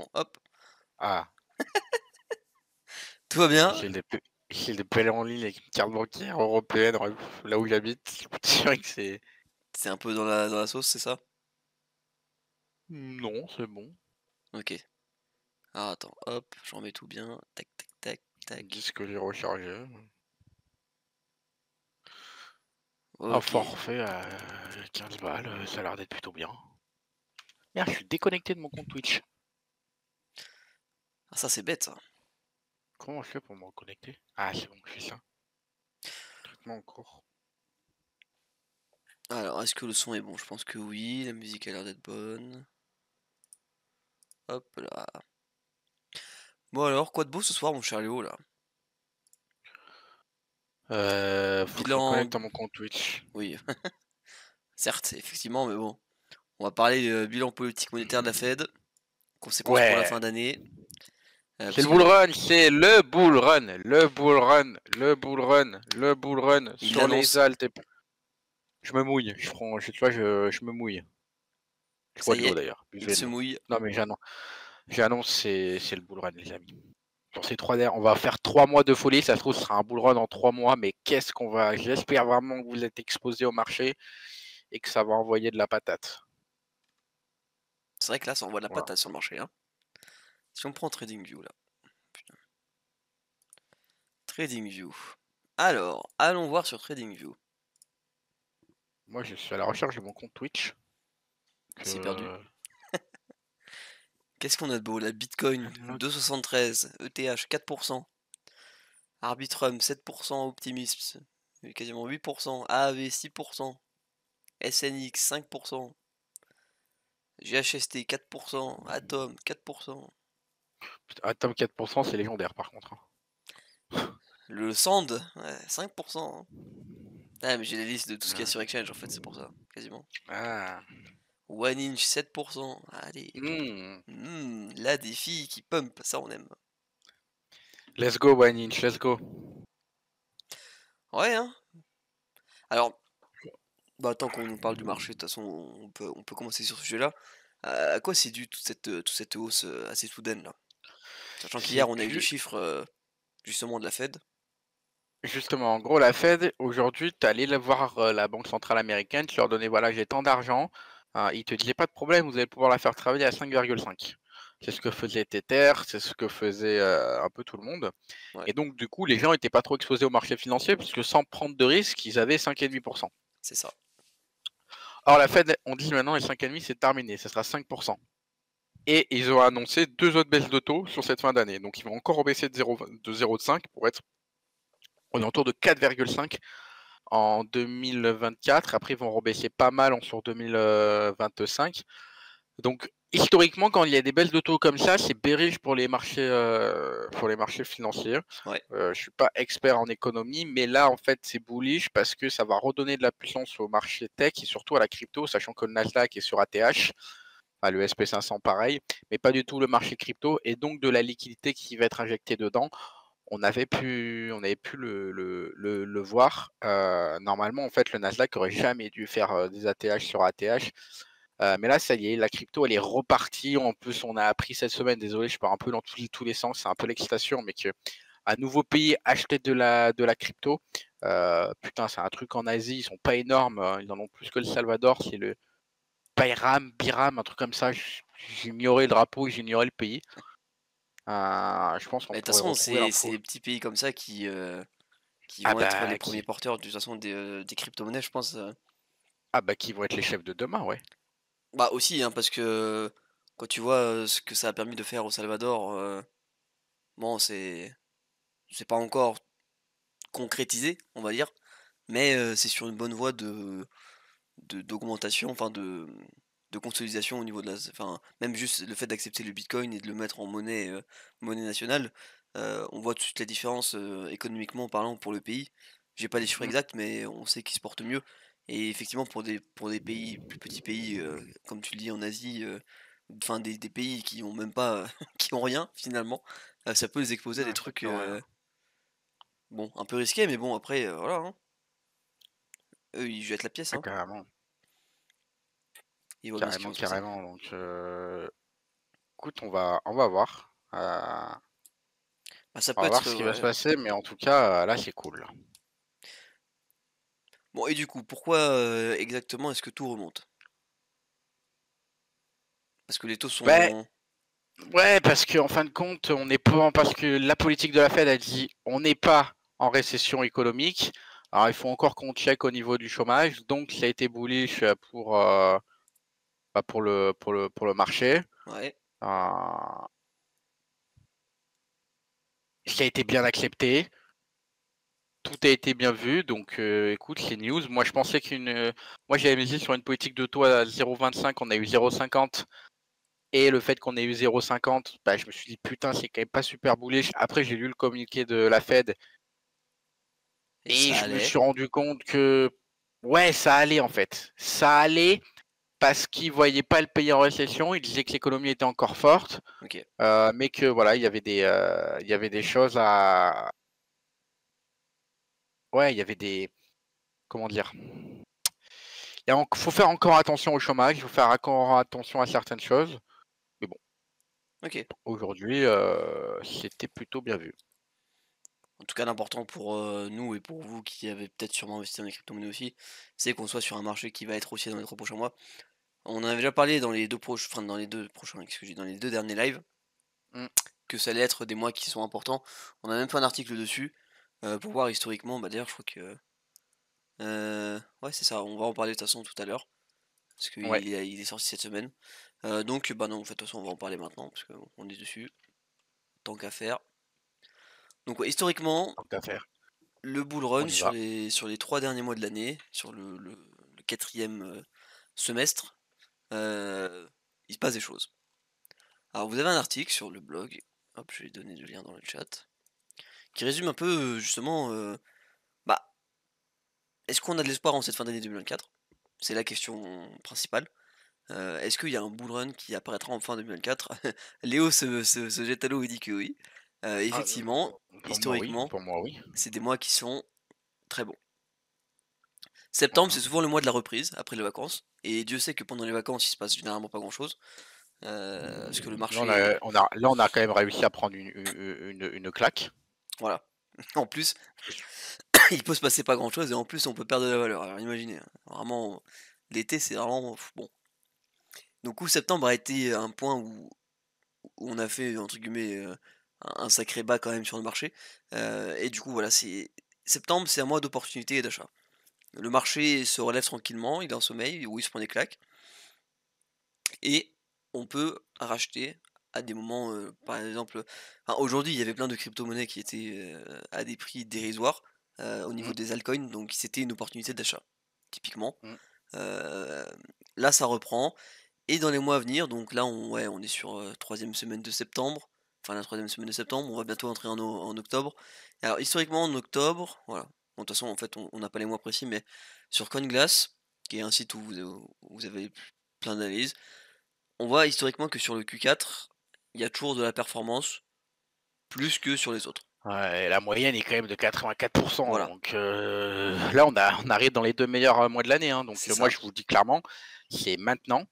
Bon, hop, Ah, tout va bien. j'ai des paiements en ligne avec une carte bancaire européenne, là où j'habite. Je peux te dire que c'est C'est un peu dans la sauce, c'est ça? non, c'est bon. OK. Alors attends, hop, je remets tout bien. Tac, tac, tac, tac. Disque j'ai rechargé. Un OK. forfait à 15 balles, ça a l'air d'être plutôt bien. Merde, je suis déconnecté de mon compte Twitch. Ah ça, c'est bête ça. Comment je fais pour me reconnecter? Ah, c'est bon, je fais ça. Traitement en cours. Alors, est-ce que le son est bon? Je pense que oui, la musique a l'air d'être bonne. Hop là. Bon alors, quoi de beau ce soir, mon cher Léo, là? Faut que je me Bilan connecte à mon compte Twitch. oui, certes, effectivement, mais bon. On va parler, bilan politique monétaire de la Fed, conséquences pour la Ouais, fin d'année, c'est parce le bull que run, c'est le bull run, le bull run, le bull run, le bull run il sur les l'annonce, altes. Je me mouille, tu vois, je me mouille. Je ça bois de y l'eau est, d'ailleurs, il se buvez de l'eau. mouille. Non mais j'annonce, c'est le bull run les amis. Sur ces 3 derniers, on va faire 3 mois de folie, ça se trouve ce sera un bull run en 3 mois, mais qu'est-ce qu'on va j'espère vraiment que vous êtes exposés au marché et que ça va envoyer de la patate. C'est vrai que là, ça envoie de la Voilà. patate sur le marché, hein. Si on prend TradingView là, putain, TradingView. Alors, allons voir sur TradingView. Moi je suis à la recherche de mon compte Twitch Il s'est perdu. que Qu'est-ce qu'on a de beau là? Bitcoin 2,73, ETH 4%, Arbitrum 7%, Optimism quasiment 8%, AAV 6%, SNX 5%, GHST 4%, Atom 4%. Atom 4% c'est légendaire par contre, hein. Le Sand, ouais, 5%, hein. Ah, mais j'ai la liste de tout ce qu'il y a Ouais. sur Exchange en fait, c'est pour ça, quasiment. Ah. One Inch 7%, allez. Mmh. Là, des filles qui pump, ça on aime. Let's go One Inch, let's go. Ouais, hein. Alors, bah, tant qu'on nous parle du marché, de toute façon, on peut commencer sur ce sujet-là. À quoi c'est dû toute cette hausse assez soudaine là? Sachant C'est qu'hier, on a eu les dû chiffres justement de la Fed. justement, en gros, la Fed, aujourd'hui, tu allais voir la Banque centrale américaine, tu leur donnais, voilà, j'ai tant d'argent. Ils te disaient pas de problème, vous allez pouvoir la faire travailler à 5,5. C'est ce que faisait Tether, c'est ce que faisait un peu tout le monde. Ouais, Et donc, du coup, les gens n'étaient pas trop exposés au marché financier, puisque sans prendre de risques, ils avaient 5,5%. c'est ça. Alors, la Fed, on dit maintenant, les 5,5, c'est terminé, ce sera 5%. Et ils ont annoncé 2 autres baisses de taux sur cette fin d'année. Donc, ils vont encore baisser de 0,5 pour être aux alentours de 4,5 en 2024. Après, ils vont rebaisser pas mal sur 2025. Donc, historiquement, quand il y a des baisses de taux comme ça, c'est bearish pour les marchés financiers. Ouais. Je suis pas expert en économie, mais là, en fait, c'est bullish parce que ça va redonner de la puissance au marché tech et surtout à la crypto, sachant que le Nasdaq est sur ATH, enfin, le SP500 pareil, mais pas du tout le marché crypto et donc de la liquidité qui va être injectée dedans. On avait pu le voir. Normalement, en fait, le Nasdaq aurait jamais dû faire des ATH sur ATH. Mais là, ça y est, la crypto, elle est repartie. En plus, on a appris cette semaine, désolé, je pars un peu dans tous les sens, c'est un peu l'excitation, mais que un nouveau pays achetait de la crypto. Putain, c'est un truc en Asie, ils sont pas énormes, ils en ont plus que le Salvador, c'est le Biram, un truc comme ça. J'ignorais le drapeau, j'ignorais le pays. Je pense qu'on Mais de toute pourrait façon, retrouver c'est l'info. les petits pays comme ça qui Ah vont être les bah, premiers porteurs de toute façon des crypto-monnaies, je pense. qui vont être les chefs de demain, ouais. Bah aussi, hein, parce que quand tu vois ce que ça a permis de faire au Salvador, bon, c'est pas encore concrétisé, on va dire, mais c'est sur une bonne voie d'augmentation, enfin de consolidation au niveau de la enfin, même juste le fait d'accepter le bitcoin et de le mettre en monnaie nationale, on voit toute la différence, économiquement parlant pour le pays. J'ai pas les chiffres Mmh. exacts, mais on sait qu'ils se portent mieux et effectivement pour des pays, plus petits pays, comme tu le dis en Asie, enfin des pays qui ont même pas, qui ont rien finalement, ça peut les exposer à des Ouais, ça trucs, peut rien. bon, un peu risqués, mais bon après, voilà, hein. Eux, ils jettent la pièce, Ah, hein. carrément, Ils voient bien ce qui carrément, va se passer. carrément. Donc, écoute, on va voir. Bah, ça On peut va voir être, ce qui va se ouais. passer, mais en tout cas, là, c'est cool. Bon et du coup, pourquoi, exactement est-ce que tout remonte? Parce que les taux Ouais, sont ouais, parce qu'en fin de compte, on n'est pas parce que la politique de la Fed a dit: «On n'est pas en récession économique». Alors il faut encore qu'on check au niveau du chômage, donc ça a été bullish, pour le marché. ouais, Heu, ça a été bien accepté, tout a été bien vu, donc écoute, c'est news. Moi j'avais misé sur une politique de taux à 0,25, on a eu 0,50 et le fait qu'on ait eu 0,50, bah, je me suis dit: «Putain, c'est quand même pas super bullish». Après j'ai lu le communiqué de la Fed et et ça je me allait. suis rendu compte que, ouais, ça allait en fait. Ça allait parce qu'ils voyaient pas le pays en récession, ils disaient que l'économie était encore forte, OK. mais que voilà, il y avait des choses à ouais, il y avait des comment dire? Faut faire encore attention au chômage, il faut faire encore attention à certaines choses, mais bon, OK. aujourd'hui, c'était plutôt bien vu. En tout cas, l'important pour, nous et pour vous qui avez peut-être sûrement investi dans les crypto-monnaies aussi, c'est qu'on soit sur un marché qui va être haussier dans les 3 prochains mois. On en avait déjà parlé dans les 2 enfin dans les 2 prochains, excusez, dans les 2 derniers lives, Mmh, que ça allait être des mois qui sont importants. On a même fait un article dessus, pour voir historiquement, bah, d'ailleurs je crois que, ouais c'est ça, on va en parler de toute façon tout à l'heure, parce ouais, il est sorti cette semaine. Donc bah, non, en fait, de toute façon on va en parler maintenant, parce qu'on est dessus, tant qu'à faire. Donc ouais, historiquement, tant qu'à faire, le bull on run y sur va. les 3 derniers mois de l'année, sur le 4e, semestre, heu, il se passe des choses. Alors vous avez un article sur le blog, hop, je vais donner le lien dans le chat, qui résume un peu, justement, bah, est-ce qu'on a de l'espoir en cette fin d'année 2024? C'est la question principale. Est-ce qu'il y a un bull run qui apparaîtra en fin 2024? Léo se jette à l'eau et dit que oui. Ah, Effectivement, historiquement, pour moi oui. c'est des mois qui sont très bons. Septembre, Voilà. c'est souvent le mois de la reprise, après les vacances, et Dieu sait que pendant les vacances, il se passe généralement pas grand-chose, parce que le Là marché on a quand même réussi à prendre une claque. voilà. En plus, il peut se passer pas grand-chose et en plus on peut perdre de la valeur. Alors imaginez, hein, vraiment l'été c'est vraiment bon. Donc où septembre a été un point où on a fait entre guillemets, un sacré bas quand même sur le marché, et du coup voilà, c'est septembre, c'est un mois d'opportunité et d'achat. Le marché se relève tranquillement, il est en sommeil ou il se prend des claques et on peut racheter à des moments, par exemple, enfin aujourd'hui il y avait plein de crypto-monnaies qui étaient, à des prix dérisoires, au niveau Mmh, des altcoins, donc c'était une opportunité d'achat, typiquement. mmh. Heu, Là ça reprend et dans les mois à venir, donc là on est sur, 3e semaine de septembre, enfin la troisième semaine de septembre, on va bientôt entrer en octobre. Alors historiquement en octobre, voilà, bon de toute façon en fait on n'a pas les mois précis, mais sur CoinGlass, qui est un site où vous avez plein d'analyses, on voit historiquement que sur le Q4, il y a toujours de la performance, plus que sur les autres. Ouais, la moyenne est quand même de 84, Voilà, donc là on arrive dans les 2 meilleurs, mois de l'année, hein, donc c'est moi ça. je vous dis clairement, c'est maintenant,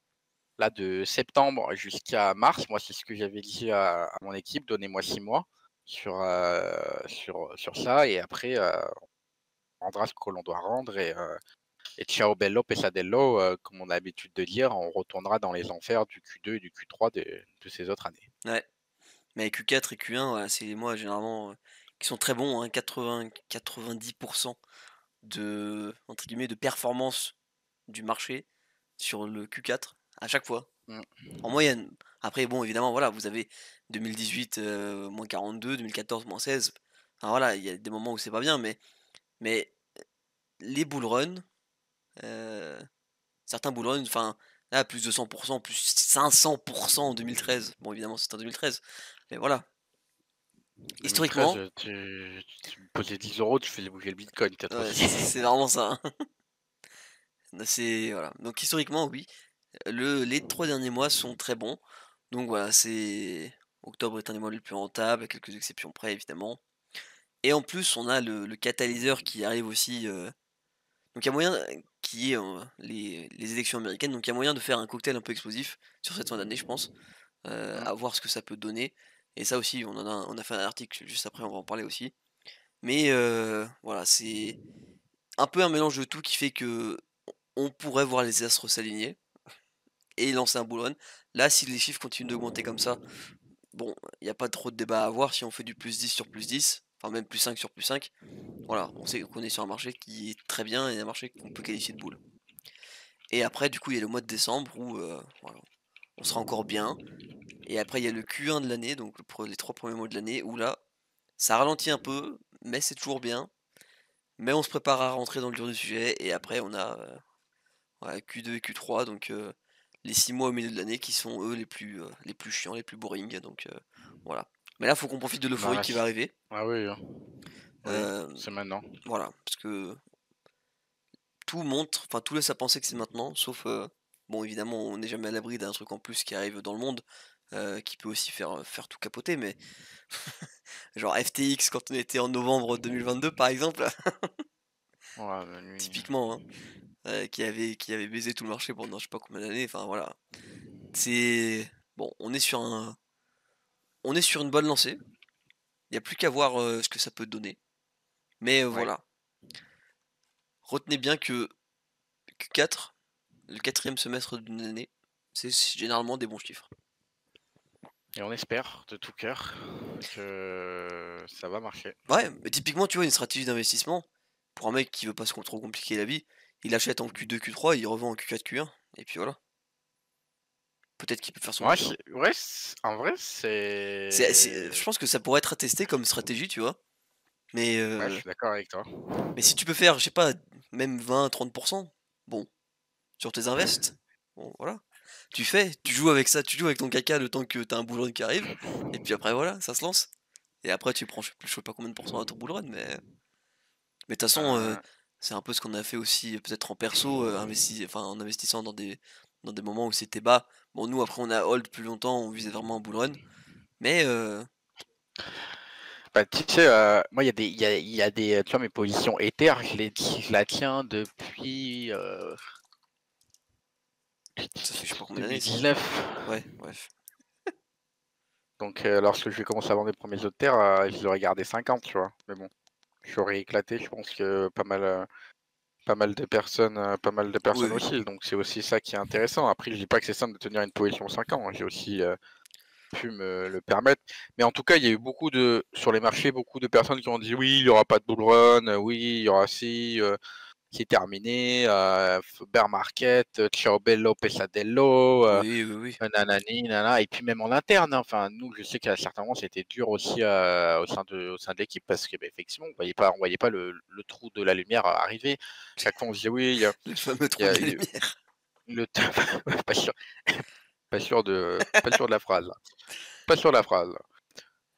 là de septembre jusqu'à mars. Moi c'est ce que j'avais dit à mon équipe: «Donnez-moi 6 mois sur ça et après, on rendra ce que l'on doit rendre et ciao bello pesadello», comme on a l'habitude de dire, on retournera dans les enfers du Q2 et du Q3 de ces autres années. Ouais, mais Q4 et Q1, voilà, c'est les mois généralement, qui sont très bons, hein, 80-90 de entre guillemets «de performance» du marché sur le Q4 à chaque fois, Mmh. en moyenne. Après bon évidemment voilà, vous avez 2018, -42, 2014, -16, enfin voilà, il y a des moments où c'est pas bien, mais les bull run, heu, certains bull run, enfin là plus de 100 plus 500 en 2013. Bon évidemment c'était en 2013, mais voilà. 2013, Historiquement, tu me posais 10 €, tu faisais bouger le bitcoin peut-être ouais, aussi. c'est vraiment ça, hein. C'est voilà, donc historiquement oui, les 3 derniers mois sont très bons. Donc voilà, c'est octobre est un des mois les plus rentables, à quelques exceptions près évidemment. Et en plus, on a le catalyseur qui arrive aussi, donc il y a moyen, qui est, les élections américaines, donc il y a moyen de faire un cocktail un peu explosif sur cette fin d'année, je pense. Mmh. à voir ce que ça peut donner. Et ça aussi, on a fait un article juste après, on va en parler aussi. Mais voilà, c'est un peu un mélange de tout qui fait que on pourrait voir les astres s'aligner et lancer un bull run. Là, si les chiffres continuent d'augmenter comme ça, bon, il y a pas trop de débat à avoir. Si on fait du +10 sur +10, enfin même +5 sur +5, voilà, on sait qu'on est sur un marché qui est très bien et un marché qu'on peut qualifier de bull. Et après, du coup, il y a le mois de décembre où voilà, on sera encore bien. Et après, il y a le Q1 de l'année, donc les 3 premiers mois de l'année, où là, ça ralentit un peu, mais c'est toujours bien. Mais on se prépare à rentrer dans le dur du sujet. Et après, on a ouais, Q2 et Q3, donc les 6 mois au milieu de l'année qui sont eux les plus chiants, les plus boring. Donc voilà. Mais là, faut qu'on profite de Non, l'euphorie là, qui va arriver. ah oui, oui, Euh, c'est maintenant. voilà, parce que tout montre, enfin tout laisse à penser que c'est maintenant, sauf bon évidemment on n'est jamais à l'abri d'un truc en plus qui arrive dans le monde, qui peut aussi faire tout capoter, mais genre FTX quand on était en novembre 2022 par exemple, Ouais, mais lui, typiquement, hein, qui avait baisé tout le marché pendant je sais pas combien d'années, enfin voilà. C'est bon, on est sur une bonne lancée, il y a plus qu'à voir, ce que ça peut donner, mais ouais. voilà. Retenez bien que Q4, le quatrième semestre d'une année, c'est généralement des bons chiffres. Et on espère de tout cœur que ça va marcher. Ouais, mais typiquement, tu vois, une stratégie d'investissement, pour un mec qui veut pas se trop compliquer la vie, il achète en Q2, Q3, il revend en Q4, Q1, et puis voilà. Peut-être qu'il peut faire son Ouais, Q1. ouais, en vrai, Je c'est. pense que ça pourrait être à tester comme stratégie, tu vois. Mais, Ouais, je suis d'accord avec toi. mais si tu peux faire, je sais pas, même 20-30%, bon, sur tes invests, bon, voilà. Tu joues avec ça, tu joues avec ton caca le temps que t'as un bull run qui arrive, et puis après, voilà, ça se lance. Et après, tu prends, je sais pas combien de pourcents à ton bull run, mais de toute façon, Euh, c'est un peu ce qu'on a fait aussi, peut-être en perso, enfin, en investissant dans des moments où c'était bas. Bon, nous, après, on a hold plus longtemps, on visait vraiment un bull run. Mais, Bah, tu sais, moi, il y a des, tu vois, mes positions Ether, je la tiens depuis ça fait je sais pas combien d'années ça. 2019. Ouais, bref. Donc, lorsque je vais commencer à vendre les premiers autres terres, je l'aurais gardé 50, tu vois. Mais bon, j'aurais éclaté, je pense que pas mal de Oui, personnes oui. aussi. Donc, c'est aussi ça qui est intéressant. Après, je dis pas que c'est simple de tenir une position 5 ans, hein. J'ai aussi pu me le permettre. Mais en tout cas, il y a eu sur les marchés, beaucoup de personnes qui ont dit oui, il n'y aura pas de bull run, oui, il y aura si, qui est terminé, bear market, ciao bello, pesadello, Oui, oui, oui. nanani, nana. Et puis même en interne, hein, enfin, nous, je sais qu'à certains moments, c'était dur aussi au sein de l'équipe parce que, bah, effectivement, on voyait pas le trou de la lumière arriver. Chaque fois, on se disait oui, Le fameux il y trou a, de la lumière. le, pas sûr, pas sûr de la phrase, là. Pas sûr de la phrase.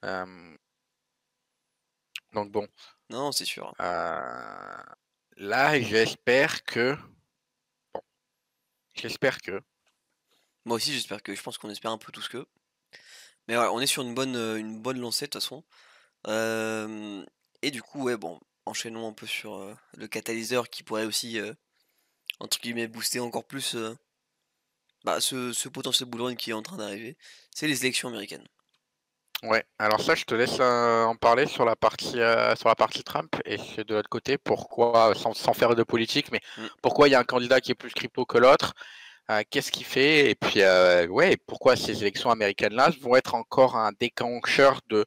Euh, donc bon, Non, c'est sûr. euh, là, bon, j'espère que, Moi aussi, je pense qu'on espère un peu tous que. Mais voilà, on est sur une bonne lancée de toute façon. Hem et du coup, ouais, bon, enchaînons un peu sur, le catalyseur qui pourrait aussi, entre guillemets «booster» encore plus, bah, ce potentiel bull run qui est en train d'arriver, c'est les élections américaines. ouais. Alors ça, je te laisse en parler sur la partie Trump et c'est de l'autre côté, pourquoi, sans faire de politique, mais Mmh, pourquoi il y a un candidat qui est plus crypto que l'autre, qu'est-ce qu'il fait, et puis ouais, pourquoi ces élections américaines-là vont être encore un déclencheur de,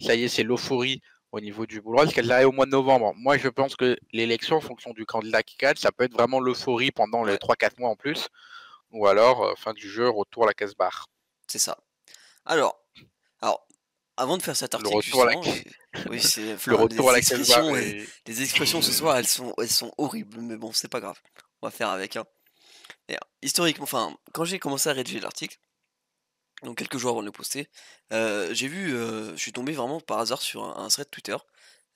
ça y est, c'est l'euphorie au niveau du bull run, parce qu'elle arrive au mois de novembre. Moi, je pense que l'élection, en fonction du candidat qui gagne, ça peut être vraiment l'euphorie pendant les ouais, 3 4 mois en plus, ou alors fin du jeu, retour à la case barre. c'est ça. Alors alors, avant de faire cet Le article retour à la justement, oui, c'est le enfin retour à la case barre est les expressions ce soir, elles sont horribles, mais bon, c'est pas grave. On va faire avec, hein. Et historiquement, enfin, quand j'ai commencé à rédiger l'article, donc quelques jours avant de le poster, je suis tombé vraiment par hasard sur un thread Twitter,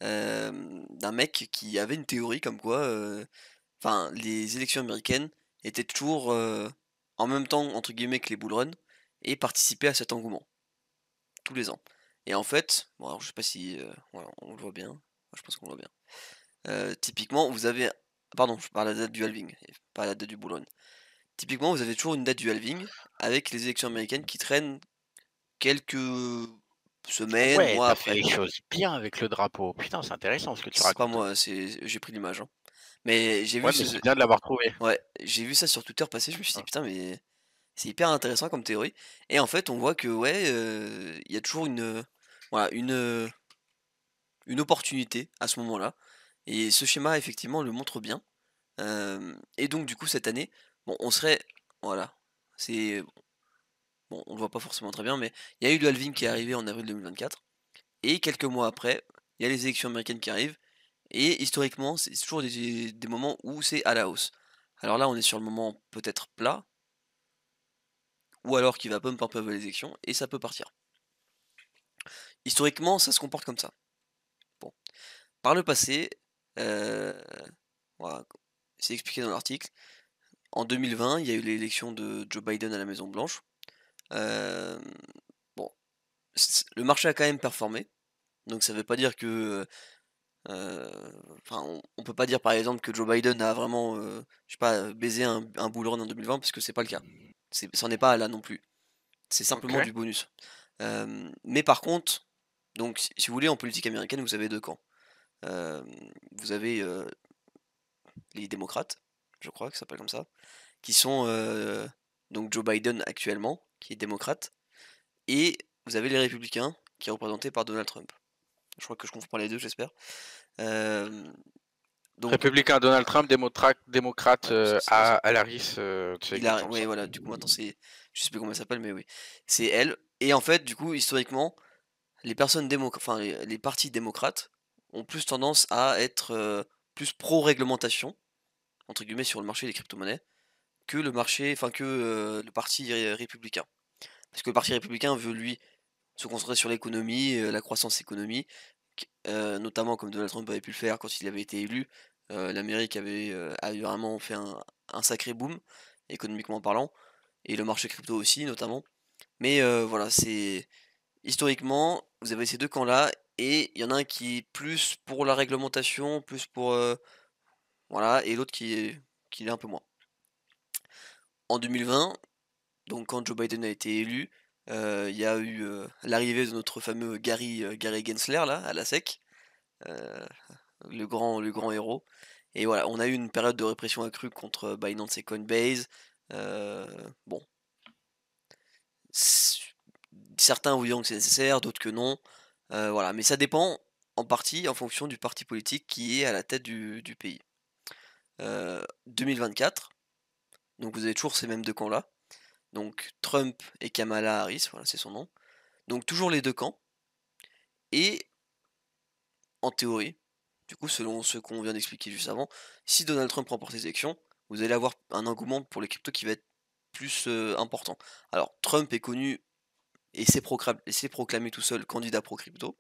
d'un mec qui avait une théorie comme quoi, enfin, les élections américaines étaient toujours, en même temps, entre guillemets, que les bull run et participaient à cet engouement, tous les ans. Et en fait, bon alors je sais pas si, voilà, on le voit bien, je pense qu'on le voit bien. Typiquement, vous avez pardon, je parle à la date du halving, et pas à la date du bull run. Typiquement, vous avez toujours une date du halving avec les élections américaines qui traînent quelques Ah semaines, ouais, mois t'as fait après. les choses bien avec le drapeau. Putain, c'est intéressant ce que tu C'est pas racontes. moi, c'est j'ai pris l'image, hein. Mais j'ai Ouais, vu mais ce c'est bien de l'avoir trouvé. ouais, j'ai vu ça sur Twitter passer, je me suis dit: Hein. «Putain, mais c'est hyper intéressant comme théorie» et en fait, on voit que ouais, il y a toujours voilà, une opportunité à ce moment-là et ce schéma effectivement le montre bien. Et donc du coup cette année, bon on serait voilà, c'est bon on le voit pas forcément très bien, mais il y a eu le halving qui est arrivé en avril 2024 et quelques mois après, il y a les élections américaines qui arrivent et historiquement, c'est toujours des moments où c'est à la hausse. Alors là, on est sur le moment peut-être plat ou alors qui va pump un peu les élections et ça peut partir. Historiquement, ça se comporte comme ça. Bon, par le passé, heu, voilà, c'est expliqué dans l'article. En 2020, il y a eu l'élection de Joe Biden à la Maison Blanche. Hem, bon, le marché a quand même performé, donc ça veut pas dire que, enfin, on peut pas dire par exemple que Joe Biden a vraiment, je sais pas, baisé un bull run en 2020 parce que c'est pas le cas. C'en est pas là non plus. C'est simplement Ok. du bonus. Mais par contre, donc si vous voulez en politique américaine, vous avez 2 camps. Hem, vous avez, les démocrates, je crois que ça s'appelle comme ça, qui sont, donc Joe Biden actuellement, qui est démocrate et vous avez les républicains qui est représenté par Donald Trump. Je crois que je confonds pas les 2, j'espère. Hem, donc Républicain Donald Trump, démocrate voilà, c'est bien ça. à Harris, c'est Il a exactement ouais, ça. voilà, du coup maintenant je sais plus comment elle s'appelle, mais oui, c'est elle et en fait, du coup, historiquement, les personnes enfin les partis démocrates ont plus tendance à être, plus «pro-réglementation» entre guillemets sur le marché des cryptomonnaies que le marché enfin que, le parti républicain. Parce que le parti républicain veut lui se concentrer sur l'économie, la croissance économique, notamment comme Donald Trump avait pu le faire quand il avait été élu. L'Amérique avait vraiment fait un sacré boom, économiquement parlant, et le marché crypto aussi notamment. Mais voilà, c'est historiquement, vous avez ces 2 camps-là et il y en a un qui est plus pour la réglementation, plus pour, voilà et l'autre qui l'est un peu moins. En 2020, donc quand Joe Biden a été élu, il y a eu, l'arrivée de notre fameux Gary Gensler là, à la SEC, heu, le grand héros et voilà, on a eu une période de répression accrue contre Binance et Coinbase, heu, bon, s certains voyant que c'est nécessaire, d'autres que non, voilà, mais ça dépend en partie en fonction du parti politique qui est à la tête du pays. 2024, donc vous avez toujours ces mêmes 2 camps-là, donc Trump et Kamala Harris, voilà, c'est son nom. Donc toujours les 2 camps et en théorie, du coup, selon ce qu'on vient d'expliquer juste avant, si Donald Trump remporte les élections, vous allez avoir un engouement pour les cryptos qui va être plus, important. Alors Trump est connu et s'est proclamé tout seul candidat pro crypto.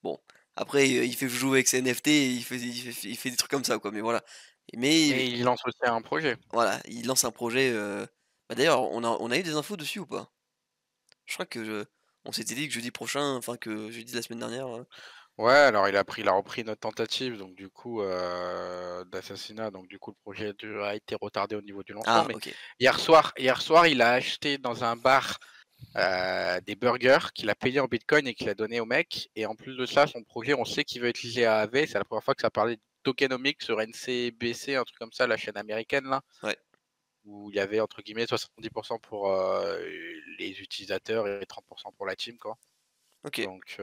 Bon, après, il fait jouer avec ses NFT et il fait des trucs comme ça quoi, mais voilà. Mais Mais il lance aussi un projet. voilà, il lance un projet, bah, d'ailleurs on a eu des infos dessus ou pas? Je crois que on s'était dit que jeudi prochain, enfin que jeudi de la semaine dernière, Ouais, alors il a repris notre tentative, donc du coup, d'assassinat, donc du coup le projet a été retardé au niveau du lancement. ah Mais OK. hier soir, il a acheté dans un bar, des burgers qu'il a payés en bitcoin et qu'il a donné au mec. Et en plus de ça, son projet, on sait qu'il veut utiliser AAV. C'est la première fois que ça parlait de tokenomics sur NCBC, un truc comme ça, la chaîne américaine là, Ouais, où il y avait entre guillemets 70 pour, les utilisateurs et 30 pour la team quoi. OK. Donc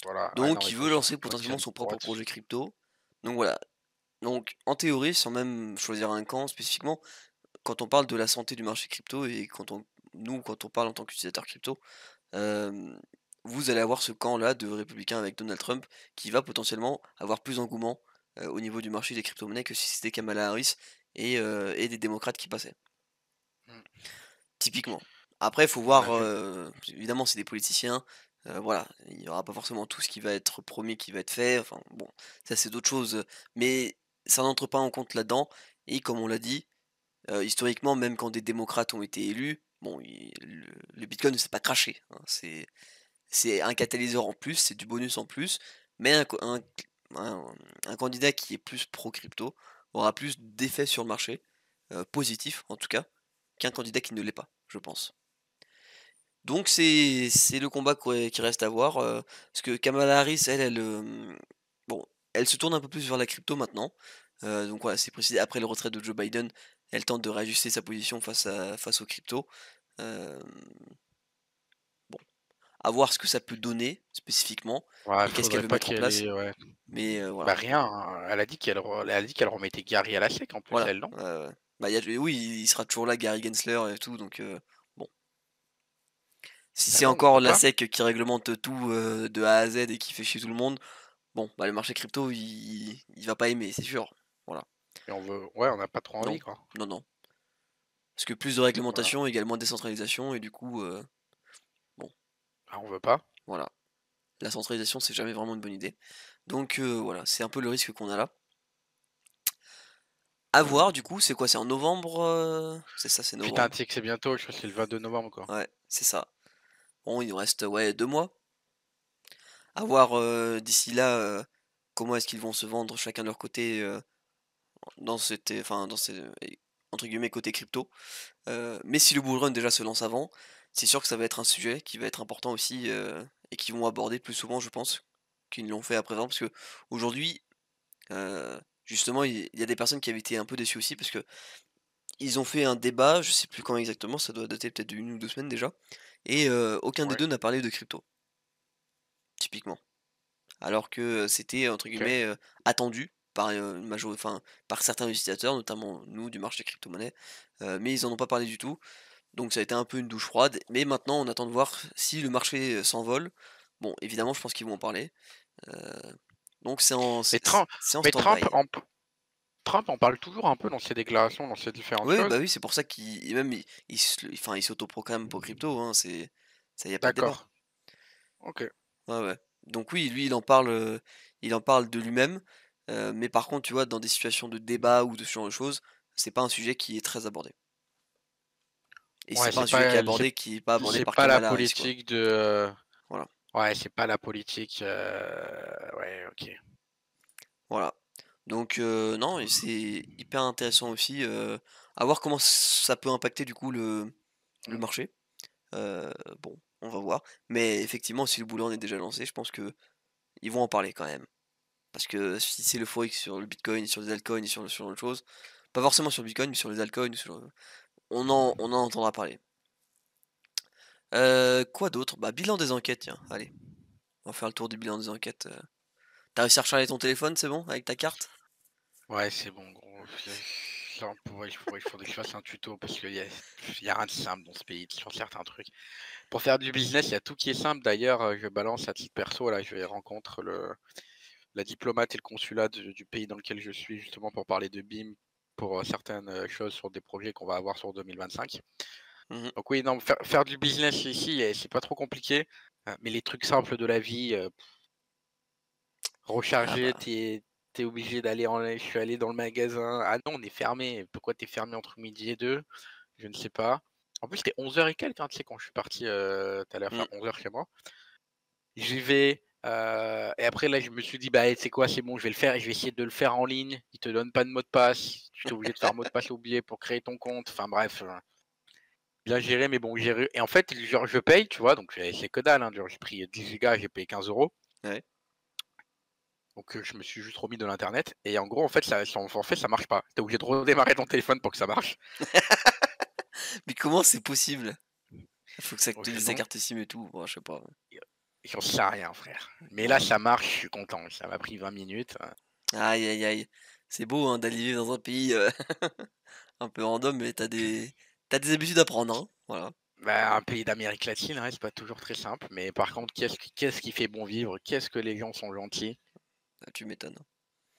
voilà, ouais, non Donc mais il faut veut surtout lancer pas potentiellement tirer son une propre droite. projet crypto. Donc voilà. Donc en théorie, sans même choisir un camp spécifiquement, quand on parle de la santé du marché crypto et quand on parle en tant qu'utilisateur crypto, hem, vous allez avoir ce camp-là de républicains avec Donald Trump qui va potentiellement avoir plus d'engouement, au niveau du marché des crypto-monnaies que si c'était Kamala Harris et des démocrates qui passaient, Mmh, typiquement. Après, il faut on a voir, vu. évidemment, c'est des politiciens, voilà, il y aura pas forcément tout ce qui va être promis qui va être fait, enfin bon, ça c'est d'autres choses, mais ça n'entre pas en compte là-dedans et comme on l'a dit, historiquement, même quand des démocrates ont été élus, bon, le bitcoin ne s'est pas crashé, hein. C'est un catalyseur en plus, c'est du bonus en plus, mais un un candidat qui est plus pro crypto aura plus d'effet sur le marché, positif en tout cas, qu'un candidat qui ne l'est pas, je pense. Donc c'est le combat qui reste à voir, parce que Kamala Harris, bon, elle se tourne un peu plus vers la crypto maintenant, donc voilà, c'est précisé après le retrait de Joe Biden, elle tente de réajuster sa position face aux cryptos, hem, bon, à voir ce que ça peut donner spécifiquement Ouais, et qu'est-ce qu'elle faudrait veut pas mettre en qu'elle place, ait ouais. mais Bah voilà. rien, hein, elle a dit qu'elle remettait Gary à la sec en plus Voilà, elle, non? ouais. Bah, oui, il sera toujours là, Gary Gensler et tout, donc bon. Si Bah c'est non, on encore veut la pas. SEC qui réglemente tout, de A à Z et qui fait chier tout le monde, bon, bah, le marché crypto, il va pas aimer, c'est sûr. Voilà. Et on veut ouais, on n'a pas trop envie Non, quoi. non, non. Parce que plus de Voilà. réglementation égale moins de décentralisation et du coup, bon, Bah, on veut pas. voilà. La centralisation, c'est jamais vraiment une bonne idée. Donc voilà, c'est un peu le risque qu'on a là. À voir du coup, c'est quoi? C'est en novembre, C'est ça, c'est Putain, novembre. tu sais que c'est bientôt, je crois que c'est le 22 novembre quoi. Ouais, c'est ça. Bon, il nous reste, ouais, 2 mois. À voir, d'ici là, comment est-ce qu'ils vont se vendre chacun de leur côté, dans ces entre guillemets «côté crypto». Mais si le bull run déjà se lance avant, c'est sûr que ça va être un sujet qui va être important aussi, et qu'ils vont aborder plus souvent je pense, qu'ils ne l'ont fait à présent. Parce qu'aujourd'hui, justement, il y a des personnes qui avaient été un peu déçues aussi parce que ils ont fait un débat, je sais plus quand exactement, ça doit dater peut-être d'1 ou 2 semaines déjà et aucun des Ouais, 2 n'a parlé de crypto, typiquement. Alors que, c'était entre OK. guillemets, attendu par, par certains utilisateurs, notamment nous du marché crypto-monnaie, mais ils en ont pas parlé du tout. Donc ça a été un peu une douche froide, mais maintenant on attend de voir si le marché, s'envole. Bon, évidemment, je pense qu'ils vont en parler, heu, donc Mais Trump c'est en mais Trump stand-by. en Trump en parle toujours un peu dans ses déclarations, dans ses différentes Oui, choses. bah, oui, c'est pour ça qu'il et même il s'autoproclame pro crypto, hein, ça y a pas de débat. D'accord. OK. Ouais, ouais. Donc oui, lui, il en parle de lui-même, mais par contre, tu vois, dans des situations de débat ou de ce genre de choses, c'est pas un sujet qui est très abordé et Ouais, c'est pas un sujet qui est pas abordé c'est par pas la Kamala Harris, quoi. politique de, Voilà, ouais, c'est pas la politique, ouais, OK. voilà. Donc non et c'est hyper intéressant aussi, à voir comment ça peut impacter du coup le Mmh. marché. Heu, bon, on va voir. Mais effectivement, si le boulot en est déjà lancé, je pense que ils vont en parler quand même. Parce que si c'est l'euphorie sur le bitcoin, sur les altcoins et sur autre chose, pas forcément sur le bitcoin, mais sur les altcoins, on en entendra parler. Quoi d'autre? Bah, bilan des enquêtes, tiens, allez, on va faire le tour du bilan des enquêtes, Tu réussi à recharger ton téléphone, c'est bon, avec ta carte? Ouais, c'est bon, gros, ça il faudrait que je fasse un tuto parce qu'il y a rien de simple dans ce pays sur certains trucs. Pour faire du business, il y a tout qui est simple. D'ailleurs, je balance à titre perso, là, je vais rencontrer la diplomate et le consulat du pays dans lequel je suis, justement pour parler de BIM, pour certaines choses sur des projets qu'on va avoir sur 2025. Mmh. Donc oui, non, faire du business ici, c'est pas trop compliqué, mais les trucs simples de la vie, Ah recharger, bah, t'es obligé d'aller je suis allé dans le magasin. Ah non, on est fermé. Pourquoi t'es fermé entre midi et 2? Je ne sais pas. En plus, c'était 11 heures et quelques, hein, tu sais, quand je suis parti, tu allais faire mmh. 11 heures chez moi. J'y vais, et après là, je me suis dit: «Bah, tu sais quoi? C'est bon, je vais le faire et je vais essayer de le faire en ligne». Ils te donnent pas de mot de passe. Tu es obligé de faire un mot de passe oublié pour créer ton compte. Enfin bref, bien géré, mais bon, géré et en fait, genre, je paye, tu vois? Donc c'est que dalle, hein, genre, j'ai pris 10 gigas, j'ai payé 15 €. Ouais. Donc je me suis juste remis de l'internet et en gros, en fait, son forfait, ça marche pas. Tu es obligé de redémarrer ton téléphone pour que ça marche. Mais comment c'est possible? Il faut que ça Donc actualise sa non, carte SIM et tout, bon, je sais pas. j'en sais rien, frère. Mais là, Ouais. ça marche, je suis content. Ça m'a pris 20 minutes. Aïe, aïe, aïe. C'est beau, hein, d'aller vivre dans un pays, un peu random, mais t'as des habitudes à prendre, hein, voilà. Bah, un pays d'Amérique latine, ouais, c'est pas toujours très simple. Mais par contre, qu'est-ce qui fait bon vivre? Qu'est-ce que les gens sont gentils? Ah, tu m'étonnes.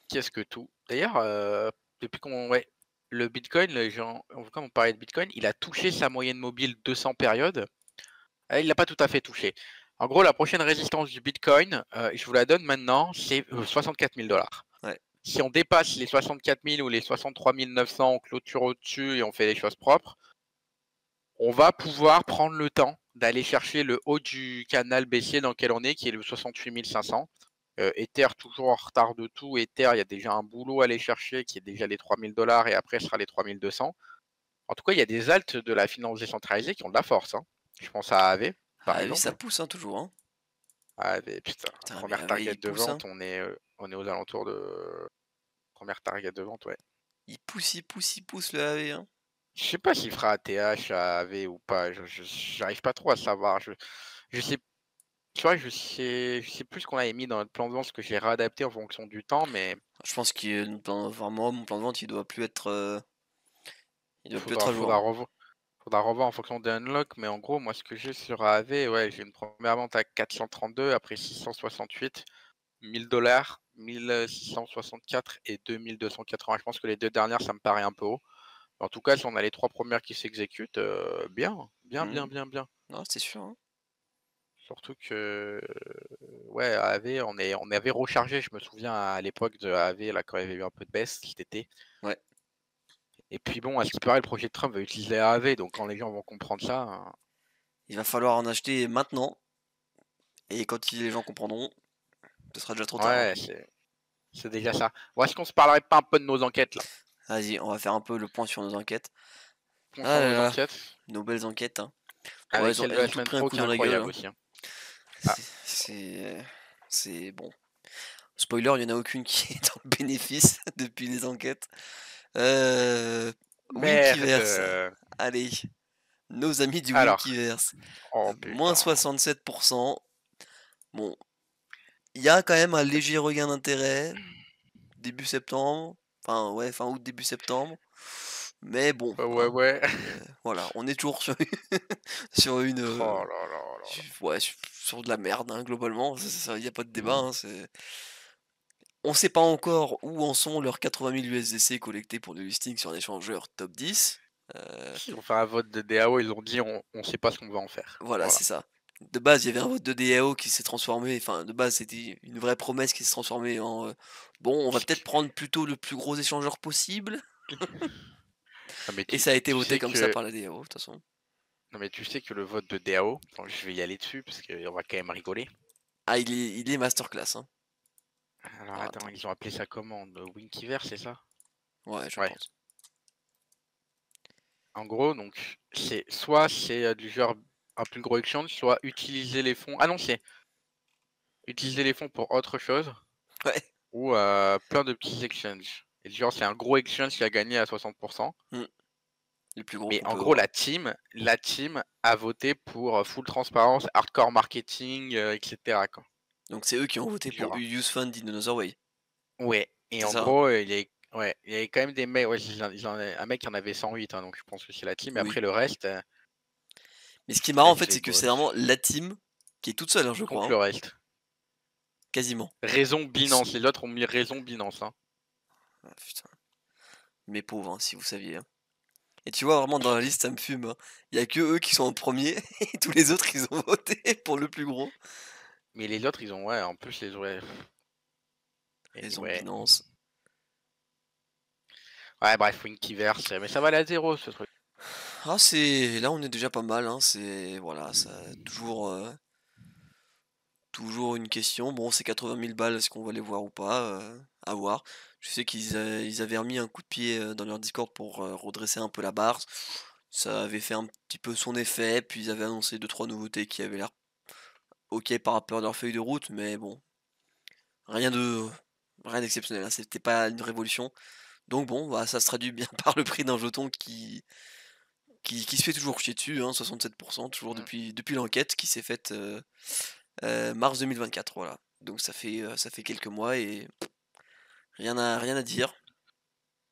Qu'est-ce que tout? D'ailleurs, depuis qu'on ouais, le Bitcoin, les gens comme on parlait de Bitcoin, il a touché sa moyenne mobile 200 périodes. Il l'a pas tout à fait touché. En gros, la prochaine résistance du Bitcoin, je vous la donne maintenant, c'est 64 000 $. Ouais. Si on dépasse les 64 000 ou les 63 900, on clôture au-dessus et on fait les choses propres, on va pouvoir prendre le temps d'aller chercher le haut du canal baissier dans lequel on est, qui est le 68 500. Ether toujours en retard de tout. Ether, il y a déjà un boulot à aller chercher qui est déjà les 3 000 $ et après ce sera les 3 200. En tout cas, il y a des alts de la finance décentralisée qui ont de la force, hein. Je pense à AV, par Ah oui, ça exemple. pousse, hein, toujours, hein. AV, putain, Putain, mais première AV, target il de pousse, hein. vente, on est aux alentours de première target de vente, ouais. Il pousse, il pousse, il pousse le AV, hein. Je sais pas s'il fera ATH, AV ou pas, j'arrive pas trop à savoir. Je sais, tu vois, je sais plus ce qu'on avait mis dans notre plan de vente, ce que j'ai réadapté en fonction du temps, mais Je pense que enfin, moi, mon plan de vente, il doit plus être faudra, à jour, faudra hein. revoir. Faudra revoir en fonction des unlocks, mais en gros, moi, ce que j'ai sur AAV, ouais, j'ai une première vente à 432, après 668, 1000 $, 1664 et 2280. Je pense que les deux dernières, ça me paraît un peu haut. En tout cas, si on a les trois premières qui s'exécutent, bien, bien, bien, Mmh. bien, bien. Non, c'est sûr, hein. Surtout que, ouais, AAV, on avait rechargé, je me souviens à l'époque de AAV, là, quand il y avait eu un peu de baisse cet été. Ouais. Et puis bon, à ce qui paraît, le projet de Trump va utiliser AAV, donc quand les gens vont comprendre ça, Il va falloir en acheter maintenant et quand les gens comprendront, ce sera déjà trop tard, hein. ouais, c'est déjà ça. Bon, est-ce qu'on se parlerait pas un peu de nos enquêtes, là? Vas-y, on va faire un peu le point sur nos enquêtes. Ah Concernant là nos là, enquêtes, nos belles enquêtes, hein. Bon, avec celle de elles ont la toutes semaine pris un pro coup qui est dans la gueule, incroyable hein. aussi, hein. Ah, C'est bon. Spoiler, il y en a aucune qui est dans le bénéfice depuis les enquêtes. Euh, merde! Winkiverse. Allez, nos amis du Alors, Winkiverse. oh Moins putain. 67%. Bon, il y a quand même un léger regain d'intérêt début septembre. Enfin, ouais, fin août, début septembre. Mais bon, Ouais, hein, ouais. voilà, on est toujours sur sur une, Oh là là là là. ouais, sur de la merde, hein, globalement. Ça, y a pas de débat, Mmh. hein, on sait pas encore où en sont leurs 80 000 USDC collectés pour le listing sur un échangeur top 10. Euh, Ils ont fait un vote de DAO, ils ont dit on sait pas ce qu'on va en faire. voilà, Voilà. c'est ça. De base, il y avait un vote de DAO qui s'est transformé, enfin, de base, c'était une vraie promesse qui s'est transformée en bon, on va peut-être prendre plutôt le plus gros échangeur possible. Non mais Et ça a été tu voté sais comme ça que par la DAO, de toute façon. non mais tu sais que le vote de DAO, bon, je vais y aller dessus parce qu'on va quand même rigoler. Ah, il est masterclass, hein. Alors Alors, attends, attends. ils ont appelé ça comment? Winkiverse, c'est ça? Ouais, je Ouais. pense. En gros, donc c'est du genre un plus gros exchange, soit utiliser les fonds. Ah non, c'est utiliser les fonds pour autre chose Ouais. ou plein de petits exchanges. Et genre, c'est un gros exchange qui a gagné à 60%. Hmm. Le plus gros Mais qu'on en peut gros, voir. la team a voté pour full transparence, hardcore marketing, etc. quoi. Donc c'est eux qui ont voté pour Genre, Use Fund in Another Way. ouais. Et C'est en ça, hein? gros, ouais, il y avait quand même des mecs. Ouais, un mec qui en avait 108, hein, donc je pense que c'est la team. Mais Oui. après, le reste, Mais ce qui est marrant, en fait, les c'est que c'est gosses. vraiment la team qui est toute seule, hein, je crois, Contre hein. le reste. Quasiment. Raison S- Binance. Les autres ont mis raison Binance, hein. Ah, putain. Mes pauvres, hein, si vous saviez, hein. Et tu vois, vraiment, dans la liste, ça me fume, hein. Il y a que eux qui sont en premier, et tous les autres, ils ont voté pour le plus gros. Mais les autres, ils ont, ouais, en plus, ouais. Raison Anyway. Binance. Ouais, bref, Winkiverse. Mais ça va aller à zéro, ce truc. Ah, là, on est déjà pas mal, hein. Voilà, ça, toujours une question. Bon, c'est 80 000 balles, est-ce qu'on va les voir ou pas? À voir. Je sais ils avaient remis un coup de pied dans leur Discord pour redresser un peu la barre. Ça avait fait un petit peu son effet, puis ils avaient annoncé deux trois nouveautés qui avaient l'air ok par rapport à leur feuille de route, mais bon, rien de rien d'exceptionnel, hein. C'était pas une révolution. Donc bon, bah, ça se traduit bien par le prix d'un jeton qui se fait toujours chier dessus, hein, 67%, toujours Mm. depuis l'enquête qui s'est faite mars 2024, voilà. Donc ça fait quelques mois et rien à dire.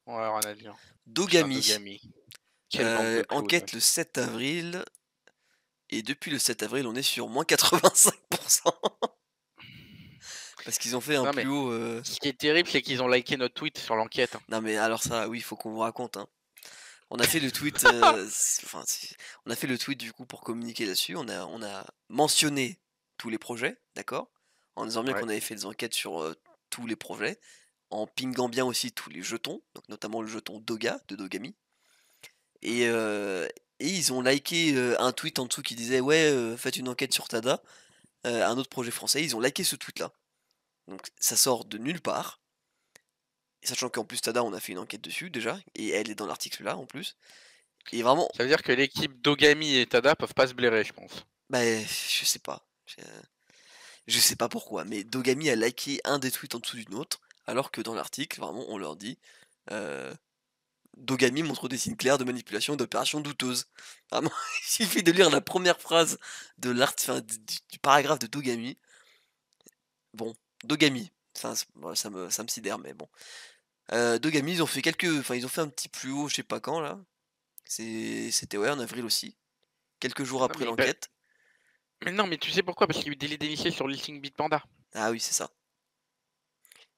Ouais, rien à dire. Putain, Dogami, Dogami. Quelle bande de clowns. enquête le 7 avril, et depuis le 7 avril, on est sur moins 85%. Parce qu'ils ont fait un Non, mais plus haut. ce qui est terrible, c'est qu'ils ont liké notre tweet sur l'enquête, hein. Non, mais alors ça, oui, il faut qu'on vous raconte, hein. On a fait le tweet, on a fait le tweet du coup pour communiquer là-dessus. On a mentionné tous les projets, d'accord? En disant bien Ouais. qu'on avait fait des enquêtes sur tous les projets, en pingant bien aussi tous les jetons, donc notamment le jeton Doga de Dogami. Mm. Et, euh, et ils ont liké un tweet en dessous qui disait ouais, faites une enquête sur Tada, un autre projet français. Ils ont liké ce tweet-là. Donc ça sort de nulle part. Et sachant qu'en plus Tada, on a fait une enquête dessus déjà, et elle est dans l'article là en plus. Et vraiment, Ça veut dire que l'équipe d'Ogami et Tada peuvent pas se blairer, je pense. bah, je sais pas. Je sais pas pourquoi, mais Dogami a liké un des tweets en dessous d'une autre, alors que dans l'article, vraiment, on leur dit euh, Dogami montre des signes clairs de manipulation et d'opérations douteuses. Vraiment, il suffit de lire la première phrase de enfin, du paragraphe de Dogami. Bon, Dogami, enfin, voilà, ça me sidère, mais bon. Dogami, ils ont fait enfin, ils ont fait un petit plus haut, je sais pas quand là. C'était ouais en avril aussi, quelques jours Non après mais, l'enquête. mais non, mais tu sais pourquoi? Parce qu'il y a eu des dénichés sur Listing Bitpanda. Ah oui, c'est ça.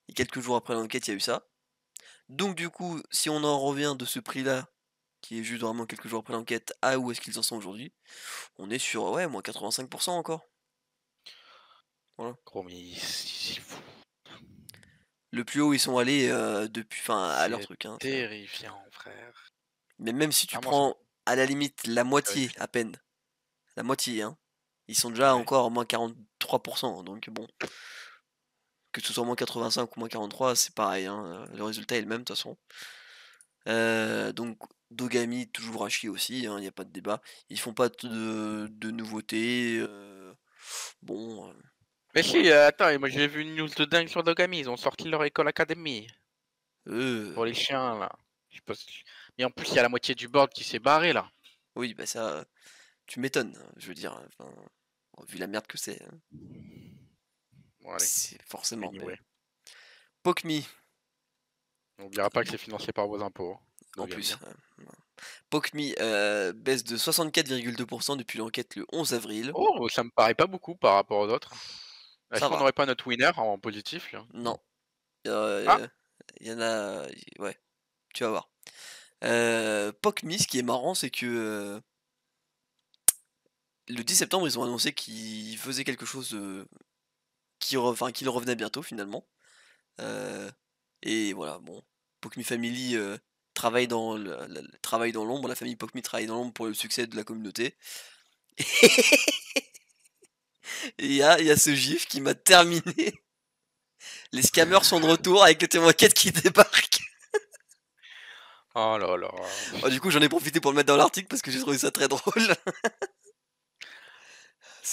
Et quelques jours après l'enquête, il y a eu ça. Donc du coup, si on en revient de ce prix-là, qui est juste vraiment quelques jours après l'enquête, à où est-ce qu'ils en sont aujourd'hui, on est sur ouais, moins 85% encore. Voilà. Gros, mais c'est fou. Le plus haut ils sont allés depuis, enfin à leur C'est truc. Hein, terrifiant, frère. mais même si tu Vraiment, ça prends à la limite la moitié terrifiant. à peine, la moitié, hein, ils sont déjà Ouais. encore à moins 43%. Donc bon, que ce soit moins 85 ou moins 43, c'est pareil. Hein, le résultat est le même de toute façon. Donc Dogami toujours à chier aussi, il n'y a pas de débat. Ils font pas de nouveautés. Bon, Mais voilà. si, attends, et moi j'ai vu une news de dingue sur Dogami, ils ont sorti leur école académie Eux, pour les chiens là. Je sais pas mais en plus, il y a la moitié du board qui s'est barré là. oui, bah ça, tu m'étonnes. Je veux dire, enfin, vu la merde que Bon, allez, c'est forcément. Mais anyway. Pokmi, N'oubliera pas que c'est financé par vos impôts, hein, en Dogami, plus. hein. Pokmi baisse de 64,2% depuis l'enquête le 11 avril. Oh, ça me paraît pas beaucoup par rapport aux autres. Est-ce Ça qu'on va. n'aurait pas notre winner en positif là? Non. Ah, Il y en a. Ouais, tu vas voir. Pokmi, ce qui est marrant, c'est que le 10 septembre, ils ont annoncé qu'ils faisaient quelque chose enfin, qu'il revenait bientôt finalement. Heu et voilà, bon, Pokmi Family, travaille dans travaille dans l'ombre, la famille Pokmi travaille dans l'ombre pour le succès de la communauté. Et il y a ce gif qui m'a terminé. Les scammers sont de retour avec le témoin enquête qui débarque. oh là là. Oh, du coup, j'en ai profité pour le mettre dans l'article parce que j'ai trouvé ça très drôle.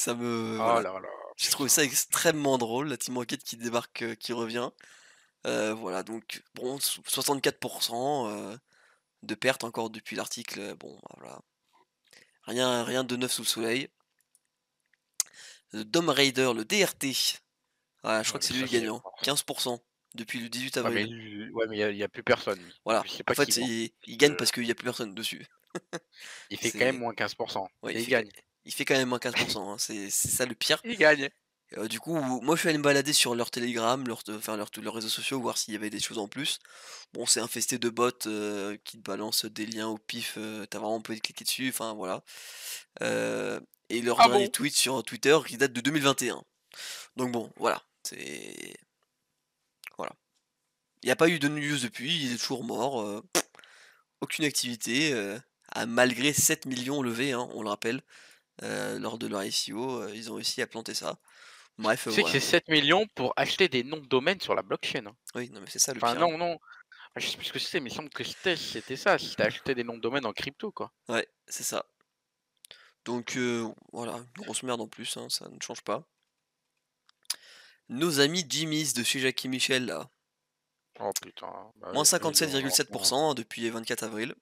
Oh Voilà, là là, j'ai trouvé putain. ça extrêmement drôle, la team enquête qui débarque, qui revient. Voilà, donc bon, 64% de pertes encore depuis l'article, bon, bah, voilà. Rien de neuf sous le soleil. Le Dom Raider, le DRT, voilà, je crois Ouais, que mais c'est lui ça le c'est gagnant, 15% depuis le 18 ouais, mais avril. ouais, mais il y a plus personne lui. Donc Voilà, je sais en pas qui fait, vend. il Parce gagne que parce qu'il y a plus personne dessus. il fait quand même C'est moins 15%, Ouais, mais il gagne. il fait quand même moins 15%, hein, c'est ça le pire. Il gagne. Du coup, moi je suis allé me balader sur leur Telegram, enfin leurs réseaux sociaux, voir s'il y avait des choses en plus. Bon, c'est infesté de bots qui te balancent des liens au pif, tu vraiment pas envie de cliquer dessus, enfin voilà. Heu et leur Ah dernier bon? tweet sur Twitter qui date de 2021. Donc bon, voilà, voilà. Il y a pas eu de news depuis, il est toujours mort, aucune activité, malgré 7 millions levés, hein, on le rappelle, lors de leur ICO, ils ont réussi à planter ça. Bref, Tu sais que c'est voilà. 7 millions pour acheter des noms de domaine sur la blockchain, hein. Oui, non mais c'est ça le Enfin pire, hein. non, non, ah, je sais plus ce que c'est, mais il semble que c'était ça, si tu acheté des noms de domaine en crypto, quoi. Ouais, c'est ça. Donc voilà, grosse merde en plus, hein, ça ne change pas. Nos amis Jimmy's de chez Jackie Michel là, Oh putain, bah moins oui, eux, ils ont vraiment 57,7% depuis 24 avril.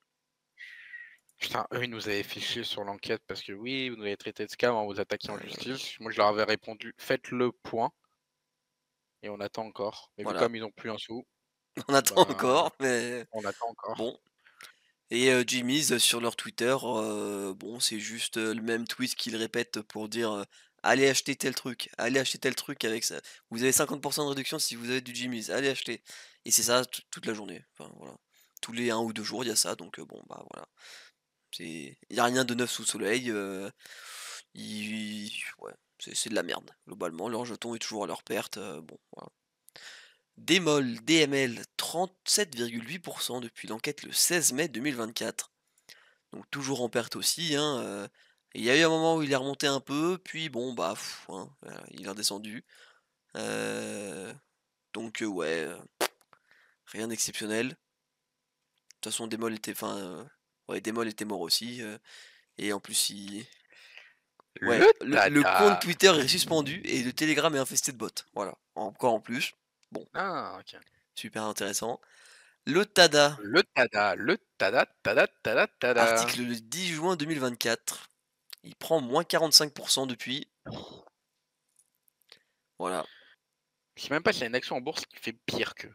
putain, eux, ils nous avaient fait chier sur l'enquête parce que oui, vous nous avez traité de scam en vous attaquant en Oui. justice. Moi, je leur avais répondu: «Faites le point» et on attend encore. Mais vu Voilà, comme ils ont plus un sou, on attend bah, encore, mais on attend encore. bon. Et Jimmy's sur leur Twitter, bon, c'est juste, le même tweet qu'ils répètent pour dire, «Allez acheter tel truc, allez acheter tel truc avec ça. Vous avez 50% de réduction si vous avez du Jimmy's, allez acheter». Et c'est ça toute la journée, enfin voilà. Tous les 1 ou 2 jours, il y a ça, donc bon, bah, voilà. Il y a rien de neuf sous le soleil, ouais, c'est de la merde, globalement. Leur jeton est toujours à leur perte, bon, voilà. Démol, DML, 37,8% depuis l'enquête le 16 mai 2024. Donc toujours en perte aussi, hein, il y a eu un moment où il est remonté un peu, puis bon, bah, hein, voilà, il est redescendu. Heu, donc ouais, rien d'exceptionnel. De toute façon, Démol était enfin, Ouais, Démol était mort aussi, et en plus ouais, Le le compte Tada. Twitter est suspendu et le Telegram est infesté de bots. Voilà, encore en plus. Bon, Ah, OK. super intéressant. Le TADA, Le Tada, Tada, Tada, Tada. article le 10 juin 2024. Il prend moins 45% depuis. Voilà, Je sais même pas s'il y a une action en bourse qui fait pire que.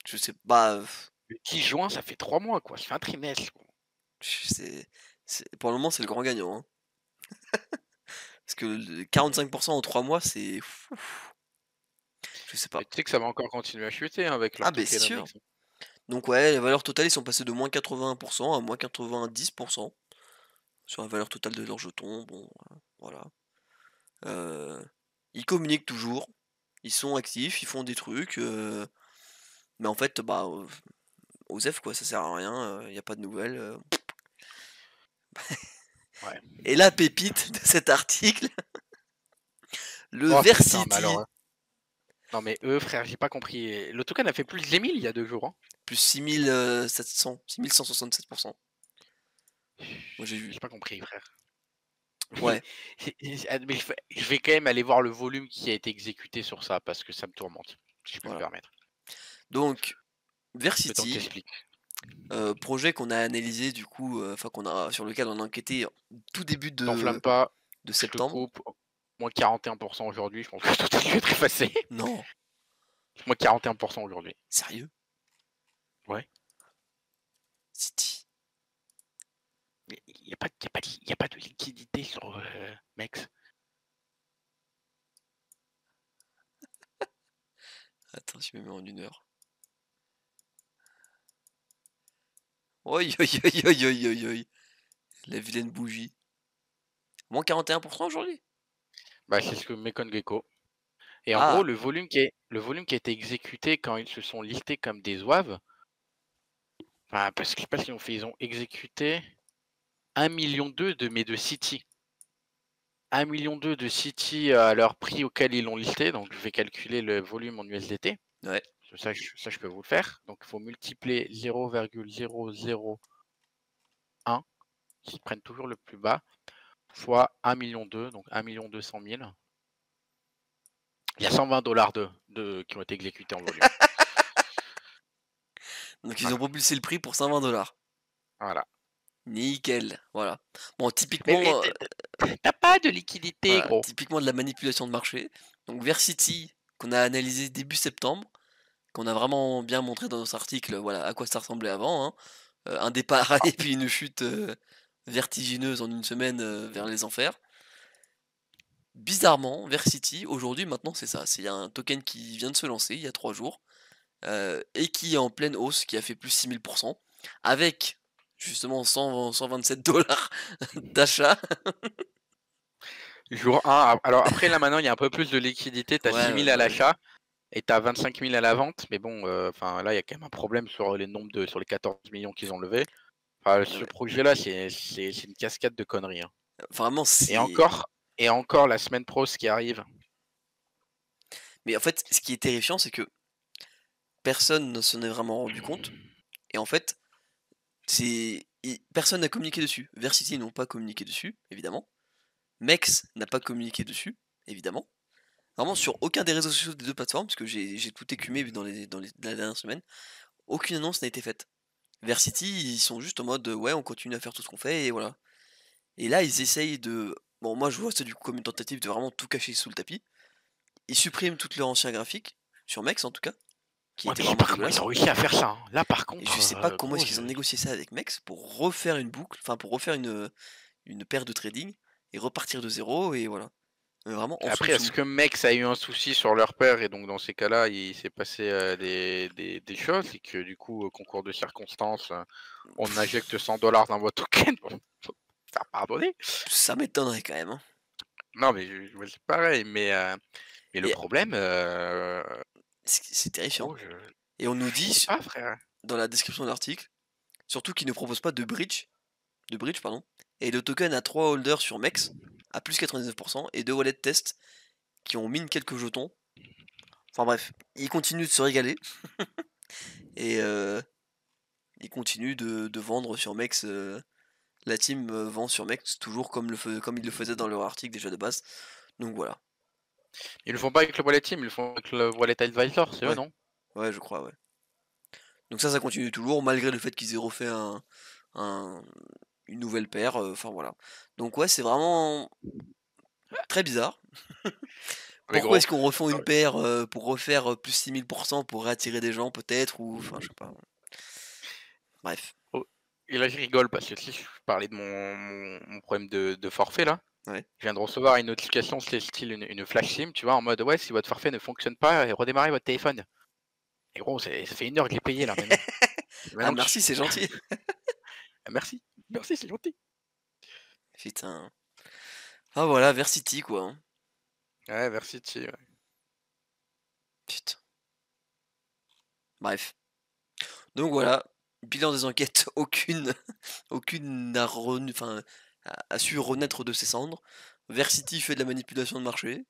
je sais pas, Le 10 juin, ça fait 3 mois, quoi. Ça fait un trimestre, quoi. pour le moment, c'est le grand gagnant, hein. Parce que 45% en 3 mois, c'est fou. Je sais pas. Mais tu sais que ça va encore continuer à chuter, hein, avec Ah leur ben c'est tokenomics, sûr. hein. Donc ouais, les valeurs totales, ils sont passés de moins 80% à moins 90% sur la valeur totale de leurs jetons. Bon, voilà. Heu, Ils communiquent toujours, ils sont actifs, ils font des trucs, mais en fait, bah, OSEF quoi, ça sert à rien, il y a pas de nouvelles, Ouais. et la pépite de cet article, le Oh putain, mais alors, Versity, non mais eux, frère, j'ai pas compris. Le token a fait plus de 1000 il y a 2 jours, hein. plus 6167%. Moi j'ai vu. J'ai pas compris, frère. Ouais, Mais je vais quand même aller voir le volume qui a été exécuté sur ça parce que ça me tourmente, si je peux me voilà. permettre. Donc Le temps que Versity, t'expliques. projet qu'on a analysé du coup, enfin sur lequel on a enquêté en tout début T'enflamme pas, de je te septembre. coupe. Moins 41% aujourd'hui, je pense que tout a dû être effacé. Non, Moins 41% aujourd'hui. sérieux? Ouais. City. Mais il y a pas de liquidité sur Mex. Attends, je me mets en 1 heure. Oi, oi, oi, oi, oi, oi, oi. La vilaine bougie. Moins 41% aujourd'hui? Bah, c'est ce que met CoinGecko. Et en gros, Ah, le volume qui a été exécuté quand ils se sont listés comme des zouaves, enfin, parce que je sais pas ce qu'ils ont fait, ils ont exécuté 1,2 million de City. 1,2 million de City à leur prix auquel ils l'ont listé, donc je vais calculer le volume en USDT. ouais. Ça, je peux vous le faire. Donc, il faut multiplier 0,001, qui prennent toujours le plus bas, fois 1,2 million, donc 1,2 million. Il y a 120 dollars qui ont été exécutés en volume. Donc ils ont Voilà. propulsé le prix pour 120 $. Voilà. Nickel, voilà. Bon, Mais typiquement, t'as pas de liquidité, voilà, gros. typiquement de la manipulation de marché. Donc Versity, qu'on a analysé début septembre, qu'on a vraiment bien montré dans notre article, voilà à quoi ça ressemblait avant, hein. Un départ Ah, et puis une chute vertigineuse en 1 semaine vers les enfers. Bizarrement, Versity, aujourd'hui, maintenant, c'est ça. C'est un token qui vient de se lancer il y a 3 jours, et qui est en pleine hausse, qui a fait plus 6000%, avec justement 127 dollars d'achat. jour 1. Alors après, là, maintenant, il y a un peu plus de liquidité. Tu as Ouais, 6 ouais, 000 à bah oui. l'achat et tu as 25 000 à la vente. Mais bon, enfin là, il y a quand même un problème sur sur les 14 millions qu'ils ont levés. Enfin, Ouais, ce ouais. projet-là, c'est une cascade de conneries, hein. Vraiment, Et c'est. encore, et encore la semaine pro, ce qui arrive. Mais en fait, ce qui est terrifiant, c'est que personne ne s'en est vraiment rendu compte. Et en fait, personne n'a communiqué dessus. Versity n'ont pas communiqué dessus, évidemment. Mex n'a pas communiqué dessus, évidemment. Vraiment sur aucun des réseaux sociaux des 2 plateformes, parce que j'ai tout écumé dans la dernière semaine, aucune annonce n'a été faite. Versity, ils sont juste en mode, «Ouais, on continue à faire tout ce qu'on fait» et voilà. Et là, ils essayent de bon, moi, je vois ça, du coup, comme une tentative de vraiment tout cacher sous le tapis. Ils suppriment toutes leurs anciens graphiques, sur Mex en tout cas, qui Ouais, étaient mais je sais vraiment pas comment ils ont dégueulasses. réussi à faire ça, hein. Là, par Et je contre, sais pas comment est-ce gros, qu'ils ont négocié ça avec Mex pour refaire une boucle, enfin pour refaire une paire de trading et repartir de zéro et voilà. Vraiment en après, sous-dessous. est-ce que Mex a eu un souci sur leur père et donc dans ces cas-là, il s'est passé des choses et que du coup, au concours de circonstances, on injecte 100 dollars dans votre token pour faire pardonner? Ça m'étonnerait quand même, hein. Non, mais ouais, c'est pareil, mais le Et problème, c'est terrifiant. gros, Et on nous je dit sais pas, frère. dans la description de l'article, surtout qu'ils ne proposent pas de bridge pardon, et le token a 3 holders sur Mex à plus 99% et 2 wallets test qui ont mine quelques jetons. Enfin bref, ils continuent de se régaler et ils continuent de vendre sur Mex, la team, vend sur Mex toujours comme ils le faisaient dans leur article déjà de base. Donc voilà. Ils le font pas avec le Wallet Team, ils le font avec le Wallet Advisor, c'est eux, Ouais, non? ouais, je crois, ouais. Donc ça continue toujours malgré le fait qu'ils aient refait un une nouvelle paire, enfin voilà. Donc ouais, c'est vraiment très bizarre. Mais Pourquoi gros, est-ce qu'on refond une paire, pour refaire, plus 6000 pour réattirer des gens peut-être ou enfin je sais pas. Bref, oh, et là je rigole parce que si je parlais de mon problème de forfait là, ouais. je viens de recevoir une notification, c'est style une flash SIM, tu vois, en mode ouais, si votre forfait ne fonctionne pas, redémarrez votre téléphone. Et gros, ça fait 1 heure que je l'ai payé là maintenant. Ah Maintenant que merci, c'est gentil. ah, merci, merci, c'est gentil. Putain. Ah voilà, Versity quoi, hein. Ouais, merci, ouais. Putain. Bref. Donc voilà, bilan des enquêtes, aucune a su renaître de ses cendres. Versity fait de la manipulation de marché.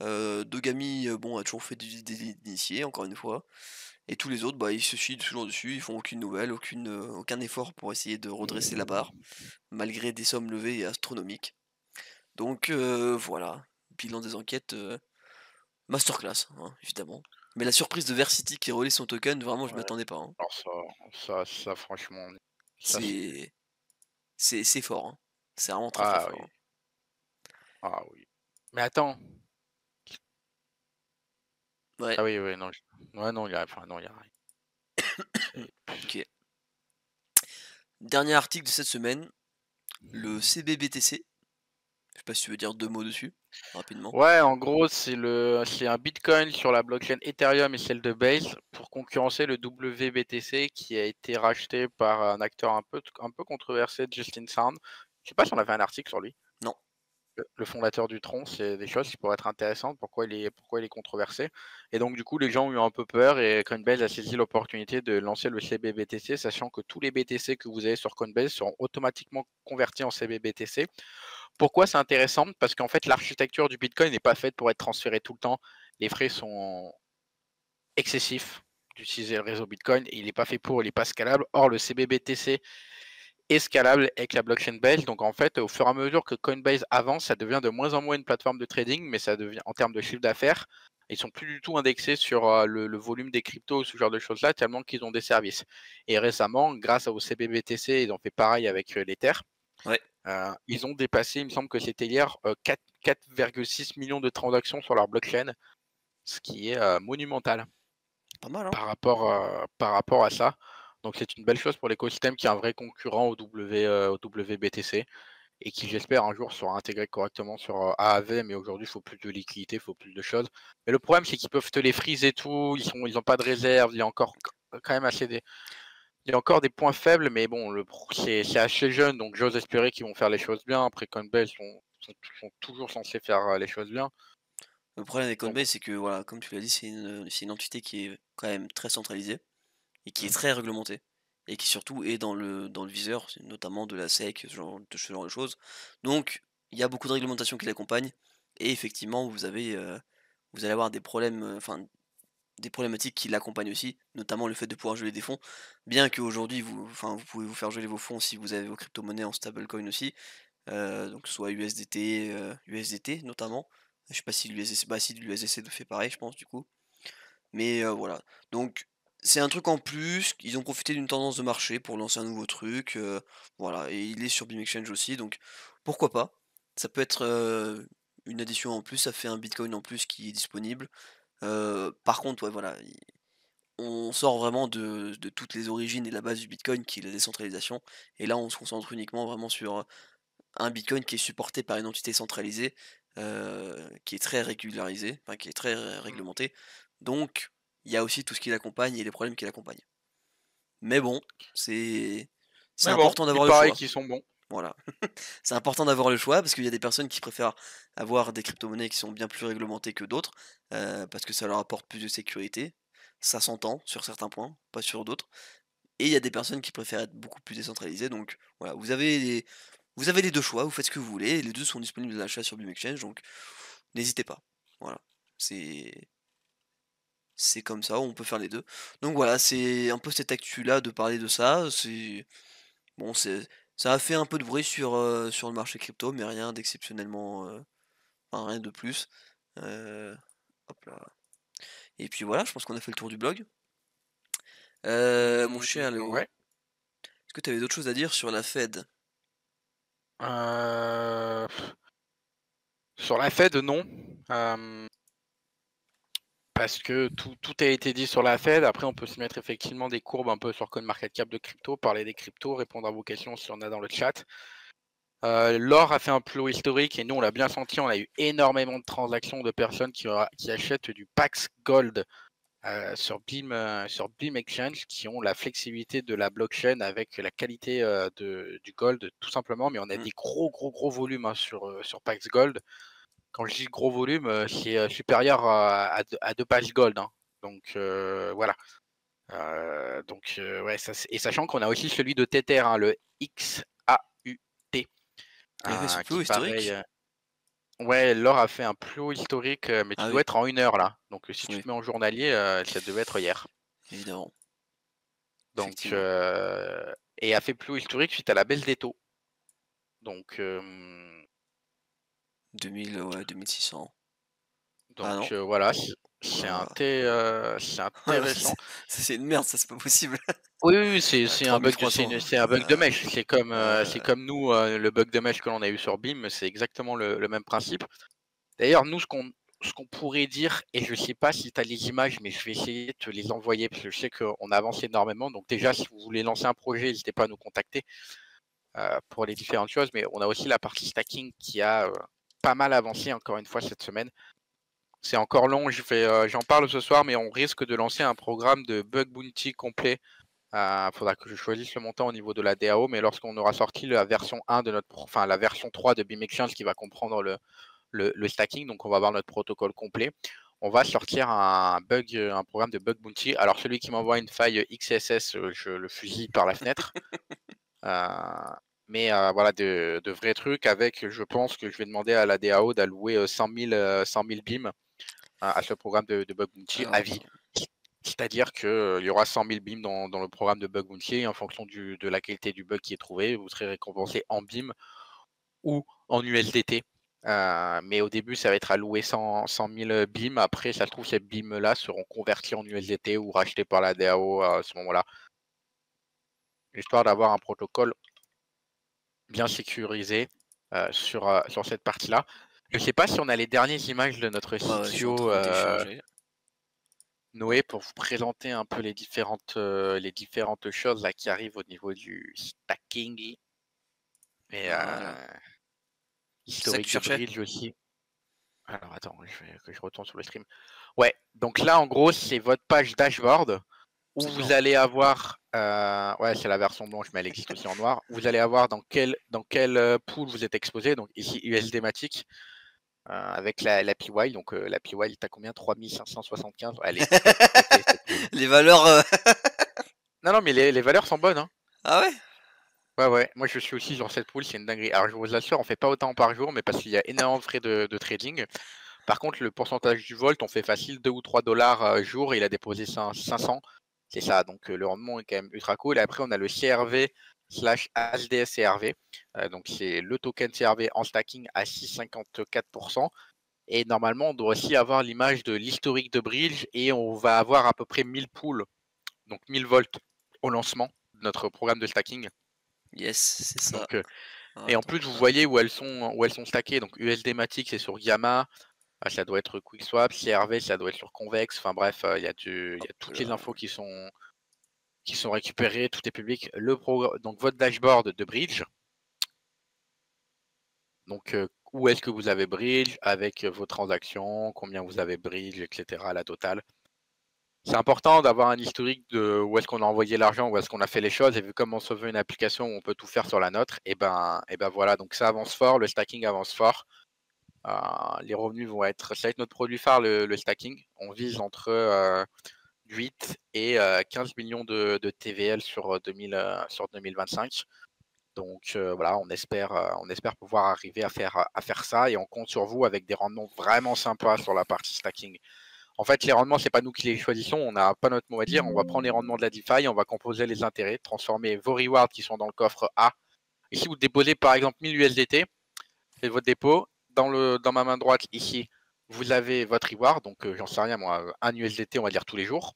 Dogami, bon, a toujours fait des initiés, encore une fois. Et tous les autres, bah, ils se chient toujours dessus, ils font aucune nouvelle, aucun effort pour essayer de redresser la barre, malgré des sommes levées astronomiques. Donc voilà, bilan des enquêtes, masterclass, hein, évidemment. Mais la surprise de Versity qui relaie son token, vraiment, je m'y Ouais, attendais pas, hein. alors ça franchement, ça c'est C'est c'est fort, hein. C'est vraiment très, très ah fort, oui, hein. ah oui. Mais attends, Ouais, ah oui, oui, non, ouais, non, il y a enfin non, il y a rien. C'est OK. Dernier article de cette semaine, le CBBTC. Je sais pas si tu veux dire 2 mots dessus, rapidement? ouais, en gros, c'est un Bitcoin sur la blockchain Ethereum et celle de Base pour concurrencer le WBTC qui a été racheté par un acteur un peu controversé, Justin Sun. Je sais pas si on a fait un article sur lui. Non. Le fondateur du Tron, c'est des choses qui pourraient être intéressantes, pourquoi il est controversé. Et donc du coup, les gens ont eu un peu peur et Coinbase a saisi l'opportunité de lancer le CBBTC, sachant que tous les BTC que vous avez sur Coinbase seront automatiquement convertis en CBBTC. Pourquoi c'est intéressant? Parce qu'en fait, l'architecture du Bitcoin n'est pas faite pour être transférée tout le temps. Les frais sont excessifs d'utiliser le réseau Bitcoin et il n'est pas fait pour, il n'est pas scalable. Or, le CBBTC est scalable avec la blockchain Base. Donc, en fait, au fur et à mesure que Coinbase avance, ça devient de moins en moins une plateforme de trading, mais ça devient, en termes de chiffre d'affaires, ils sont plus du tout indexés sur le volume des cryptos ou ce genre de choses-là, tellement qu'ils ont des services. Et récemment, grâce au CBBTC, ils ont fait pareil avec l'Ether. Ouais, Ils ont dépassé, il me semble que c'était hier, 4,6 millions de transactions sur leur blockchain, ce qui est monumental pas mal, hein? par rapport à ça. Donc c'est une belle chose pour l'écosystème qui est un vrai concurrent au WBTC et qui j'espère un jour sera intégré correctement sur AAV, mais aujourd'hui il faut plus de liquidité, il faut plus de choses. Mais le problème c'est qu'ils peuvent te les freeze et tout, ils ont pas de réserve, il y a encore quand même il y a encore des points faibles, mais bon, c'est assez jeune, donc j'ose espérer qu'ils vont faire les choses bien. Après, Coinbase sont toujours censés faire les choses bien. Le problème avec Donc bon. Coinbase, c'est que, voilà, comme tu l'as dit, c'est une entité qui est quand même très centralisée et qui est Mm. très réglementée et qui surtout est dans le viseur, notamment de la SEC, ce genre de choses. Donc, il y a beaucoup de réglementations qui l'accompagnent et effectivement, vous allez avoir des problèmes, enfin, des problématiques qui l'accompagnent aussi, notamment le fait de pouvoir geler des fonds. Bien qu'aujourd'hui, vous pouvez vous faire geler vos fonds si vous avez vos crypto-monnaies en stablecoin aussi, donc soit USDT, USDT notamment. Je sais pas si l'USDC, bah si l'USDC fait pareil, je pense du coup. Mais voilà. Donc c'est un truc en plus. Ils ont profité d'une tendance de marché pour lancer un nouveau truc. Voilà. Et il est sur BeamExchange aussi, donc pourquoi pas. Ça peut être une addition en plus. Ça fait un Bitcoin en plus qui est disponible. Par contre, ouais, voilà. On sort vraiment de toutes les origines et la base du Bitcoin qui est la décentralisation. Et là, on se concentre uniquement vraiment sur un Bitcoin qui est supporté par une entité centralisée, qui est très régularisée, enfin qui est très Mm. réglementée. Donc, il y a aussi tout ce qui l'accompagne et les problèmes qui l'accompagnent. Mais bon, c'est c'est Mais bon, important il d'avoir le paraît choix. qu'ils sont bons. Voilà. C'est important d'avoir le choix parce qu'il y a des personnes qui préfèrent avoir des crypto-monnaies qui sont bien plus réglementées que d'autres, parce que ça leur apporte plus de sécurité. Ça s'entend sur certains points, pas sur d'autres. Et il y a des personnes qui préfèrent être beaucoup plus décentralisées. Donc voilà, vous avez les 2 choix, vous faites ce que vous voulez, les 2 sont disponibles à l'achat sur BeamExchange, donc n'hésitez pas. Voilà, c'est c'est comme ça, on peut faire les 2. Donc voilà, c'est un peu cette actu-là de parler de ça, bon, ça a fait un peu de bruit sur le marché crypto, mais rien d'exceptionnellement, enfin rien de plus. Heu, hop là et puis voilà, je pense qu'on a fait le tour du blog. Mon cher Léo, Ouais. est-ce que tu avais d'autres choses à dire sur la Fed? Heu, sur la Fed, non. Hem, Parce que tout a été dit sur la Fed. Après, on peut se mettre effectivement des courbes un peu sur CoinMarketCap de crypto, parler des cryptos, répondre à vos questions si on a dans le chat. L'or a fait un plus haut historique et nous, on l'a bien senti. On a eu énormément de transactions de personnes qui achètent du Pax Gold sur Beam Exchange, qui ont la flexibilité de la blockchain avec la qualité du gold, tout simplement. Mais on a Mmh. des gros volumes hein, sur Pax Gold. Quand je dis gros volume, c'est supérieur à 2 Pax Gold. Hein. Donc voilà. Ouais, et sachant qu'on a aussi celui de Tether, hein, le XAUT, Il a fait son plus qui haut pareil. historique? Ouais, l'or a fait un plus haut historique, mais tu Ah dois oui, être en 1 heure là. Donc si tu oui, te mets en journalier, ça devait être hier. évidemment, Donc, effectivement. et a fait plus haut historique suite à la baisse des taux. Donc, 2000, ouais, 2600. Ah donc non? voilà, Oh c'est là là. c'est Oh là là, intéressant. c'est une merde ça, c'est pas possible. Oui, oui, oui, c'est un bug 3300, c'est un bug de mèche. C'est heu, comme nous, le bug de mèche que l'on a eu sur BIM, c'est exactement le même principe. D'ailleurs, nous, ce qu'on pourrait dire, et je sais pas si tu as les images, mais je vais essayer de te les envoyer parce que je sais qu'on avance énormément. Donc déjà, si vous voulez lancer un projet, n'hésitez pas à nous contacter pour les différentes choses. Mais on a aussi la partie stacking qui a pas mal avancé encore une fois cette semaine. C'est encore long, j'en parle ce soir, mais on risque de lancer un programme de bug bounty complet. Il faudra que je choisisse le montant au niveau de la DAO, mais lorsqu'on aura sorti la version 1 de enfin la version 3 de BIM Exchange qui va comprendre le stacking, donc on va avoir notre protocole complet. On va sortir un programme de bug bounty. Alors celui qui m'envoie une faille XSS, je le fusille par la fenêtre. Euh, mais voilà, de vrais trucs avec, je pense que je vais demander à la DAO d'allouer 100 000 BIM à ce programme de bug bounty alors à vie. attends, C'est-à-dire qu'il y aura 100 000 BIM dans le programme de bug bounty et en fonction de la qualité du bug qui est trouvé, vous serez récompensé en BIM ou en USDT. Mais au début, ça va être alloué 100 000 BIM. Après, ça se trouve, ces BIM-là seront convertis en USDT ou rachetés par la DAO à ce moment-là, histoire d'avoir un protocole bien sécurisé sur cette partie-là. Je ne sais pas si on a les dernières images de notre ouais, ouais, je suis en CTO train de télécharger. Noé pour vous présenter un peu les différentes choses là, qui arrivent au niveau du stacking et Voilà. C'est ça que tu historique de cherchais? bridge aussi. Alors attends, que je retourne sur le stream. Ouais, donc là en gros c'est votre page dashboard où C'est vous blanc. allez avoir, ouais c'est la version blanche mais elle existe aussi en noir, vous allez avoir dans quel pool vous êtes exposé, donc ici USDmatic avec la PY, donc la PY t'as combien 3575, elle est complètement pétée cette pool. Les valeurs, Non non mais les valeurs sont bonnes hein. ah ouais? Ouais ouais, moi je suis aussi dans cette pool, c'est une dinguerie. Alors je vous assure, on fait pas autant par jour, mais parce qu'il y a énormément de frais de trading. Par contre, le pourcentage du volt, on fait facile 2 ou 3 dollars jour et il a déposé 500. C'est ça, donc le rendement est quand même ultra cool. Et après, on a le CRV slash HDS CRV. Donc c'est le token CRV en stacking à 6,54%. Et normalement, on doit aussi avoir l'image de l'historique de bridge et on va avoir à peu près 1000 pools, donc 1000 volts au lancement de notre programme de stacking. Yes, c'est ça. Donc, et en Attends, plus, vous hop. voyez où elles sont stackées. Donc USDmatic, c'est sur Gamma. Ça doit être QuickSwap, CRV, ça doit être sur Convex. Enfin bref, il y a Hop toutes les là. infos qui sont récupérées, tout est public. Donc votre dashboard de Bridge. Donc où est-ce que vous avez Bridge avec vos transactions, combien vous avez Bridge, etc. La totale. C'est important d'avoir un historique de où est-ce qu'on a envoyé l'argent, où est-ce qu'on a fait les choses. Et vu comme on se veut une application où on peut tout faire sur la nôtre, et ben voilà. Donc ça avance fort, le stacking avance fort. Les revenus ça va être notre produit phare, le stacking. On vise entre 8 et 15 millions de TVL sur 2025. Donc voilà, on espère pouvoir arriver à faire ça et on compte sur vous avec des rendements vraiment sympas sur la partie stacking. En fait, les rendements, c'est pas nous qui les choisissons, on n'a pas notre mot à dire. On va prendre les rendements de la DeFi, on va composer les intérêts, transformer vos rewards qui sont dans le coffre A. Ici, vous déposez par exemple 1000 USDT, c'est votre dépôt. Dans ma main droite, ici, vous avez votre reward, donc j'en sais rien moi, 1 USDT, on va dire tous les jours.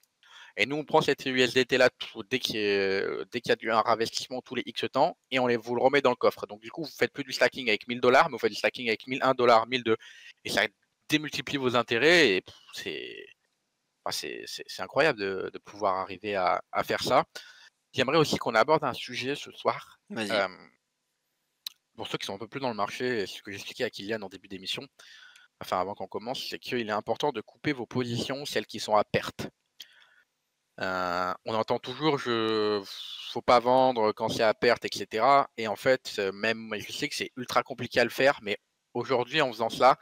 Et nous, on prend cette USDT là dès qu'il y a un ravestissement tous les X temps et vous le remet dans le coffre. Donc du coup, vous faites plus du stacking avec 1000 $, mais vous faites du stacking avec 1001 $, 1002. Et ça démultiplie vos intérêts et c'est incroyable de pouvoir arriver à faire ça. J'aimerais aussi qu'on aborde un sujet ce soir. Vas-y. Pour ceux qui sont un peu plus dans le marché, ce que j'expliquais à Kylian en début d'émission, enfin avant qu'on commence, c'est qu'il est important de couper vos positions, celles qui sont à perte. On entend toujours faut pas vendre quand c'est à perte, etc. Et en fait, même je sais que c'est ultra compliqué à le faire, mais aujourd'hui, en faisant cela,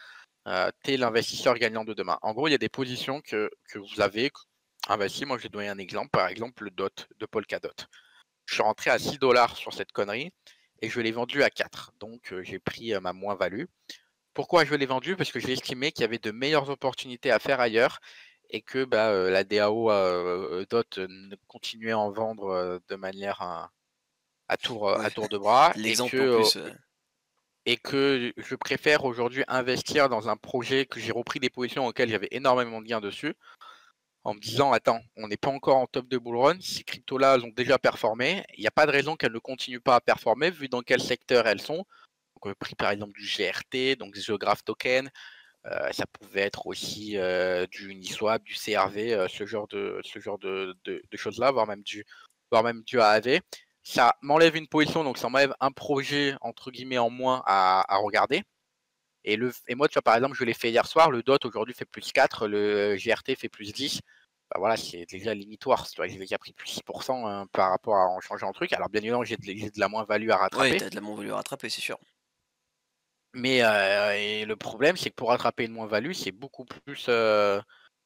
tu es l'investisseur gagnant de demain. En gros, il y a des positions que vous avez investies. Moi, je vais donner un exemple. Par exemple, le DOT de Polkadot. Je suis rentré à 6 $ sur cette connerie et je l'ai vendu à 4. Donc, j'ai pris ma moins-value. Pourquoi je l'ai vendu? Parce que j'ai estimé qu'il y avait de meilleures opportunités à faire ailleurs et que la DAO DOT continuait à en vendre de manière à tour Ouais. de bras L'exemple en plus. et que je préfère aujourd'hui investir dans un projet que j'ai repris des positions auxquelles j'avais énormément de gains dessus en me disant attends, on n'est pas encore en top de bull run, ces cryptos-là elles ont déjà performé, il n'y a pas de raison qu'elles ne continuent pas à performer vu dans quel secteur elles sont. Donc, pris par exemple du GRT, donc Geograph Token, ça pouvait être aussi du Uniswap, du CRV, ce genre de choses-là, voire même du AAV. Ça m'enlève une position, donc ça m'enlève un projet entre guillemets en moins à regarder. Et moi, tu vois, par exemple, je l'ai fait hier soir, le DOT aujourd'hui fait plus 4, le GRT fait plus 10. Bah voilà, c'est déjà limitoire. Tu vois, j'ai déjà pris plus 6% par rapport à en changeant un truc. Alors bien évidemment, j'ai de la moins-value à Ouais, rattraper. t'as de la moins-value à rattraper, c'est sûr. Mais et le problème, c'est que pour rattraper une moins-value, c'est beaucoup plus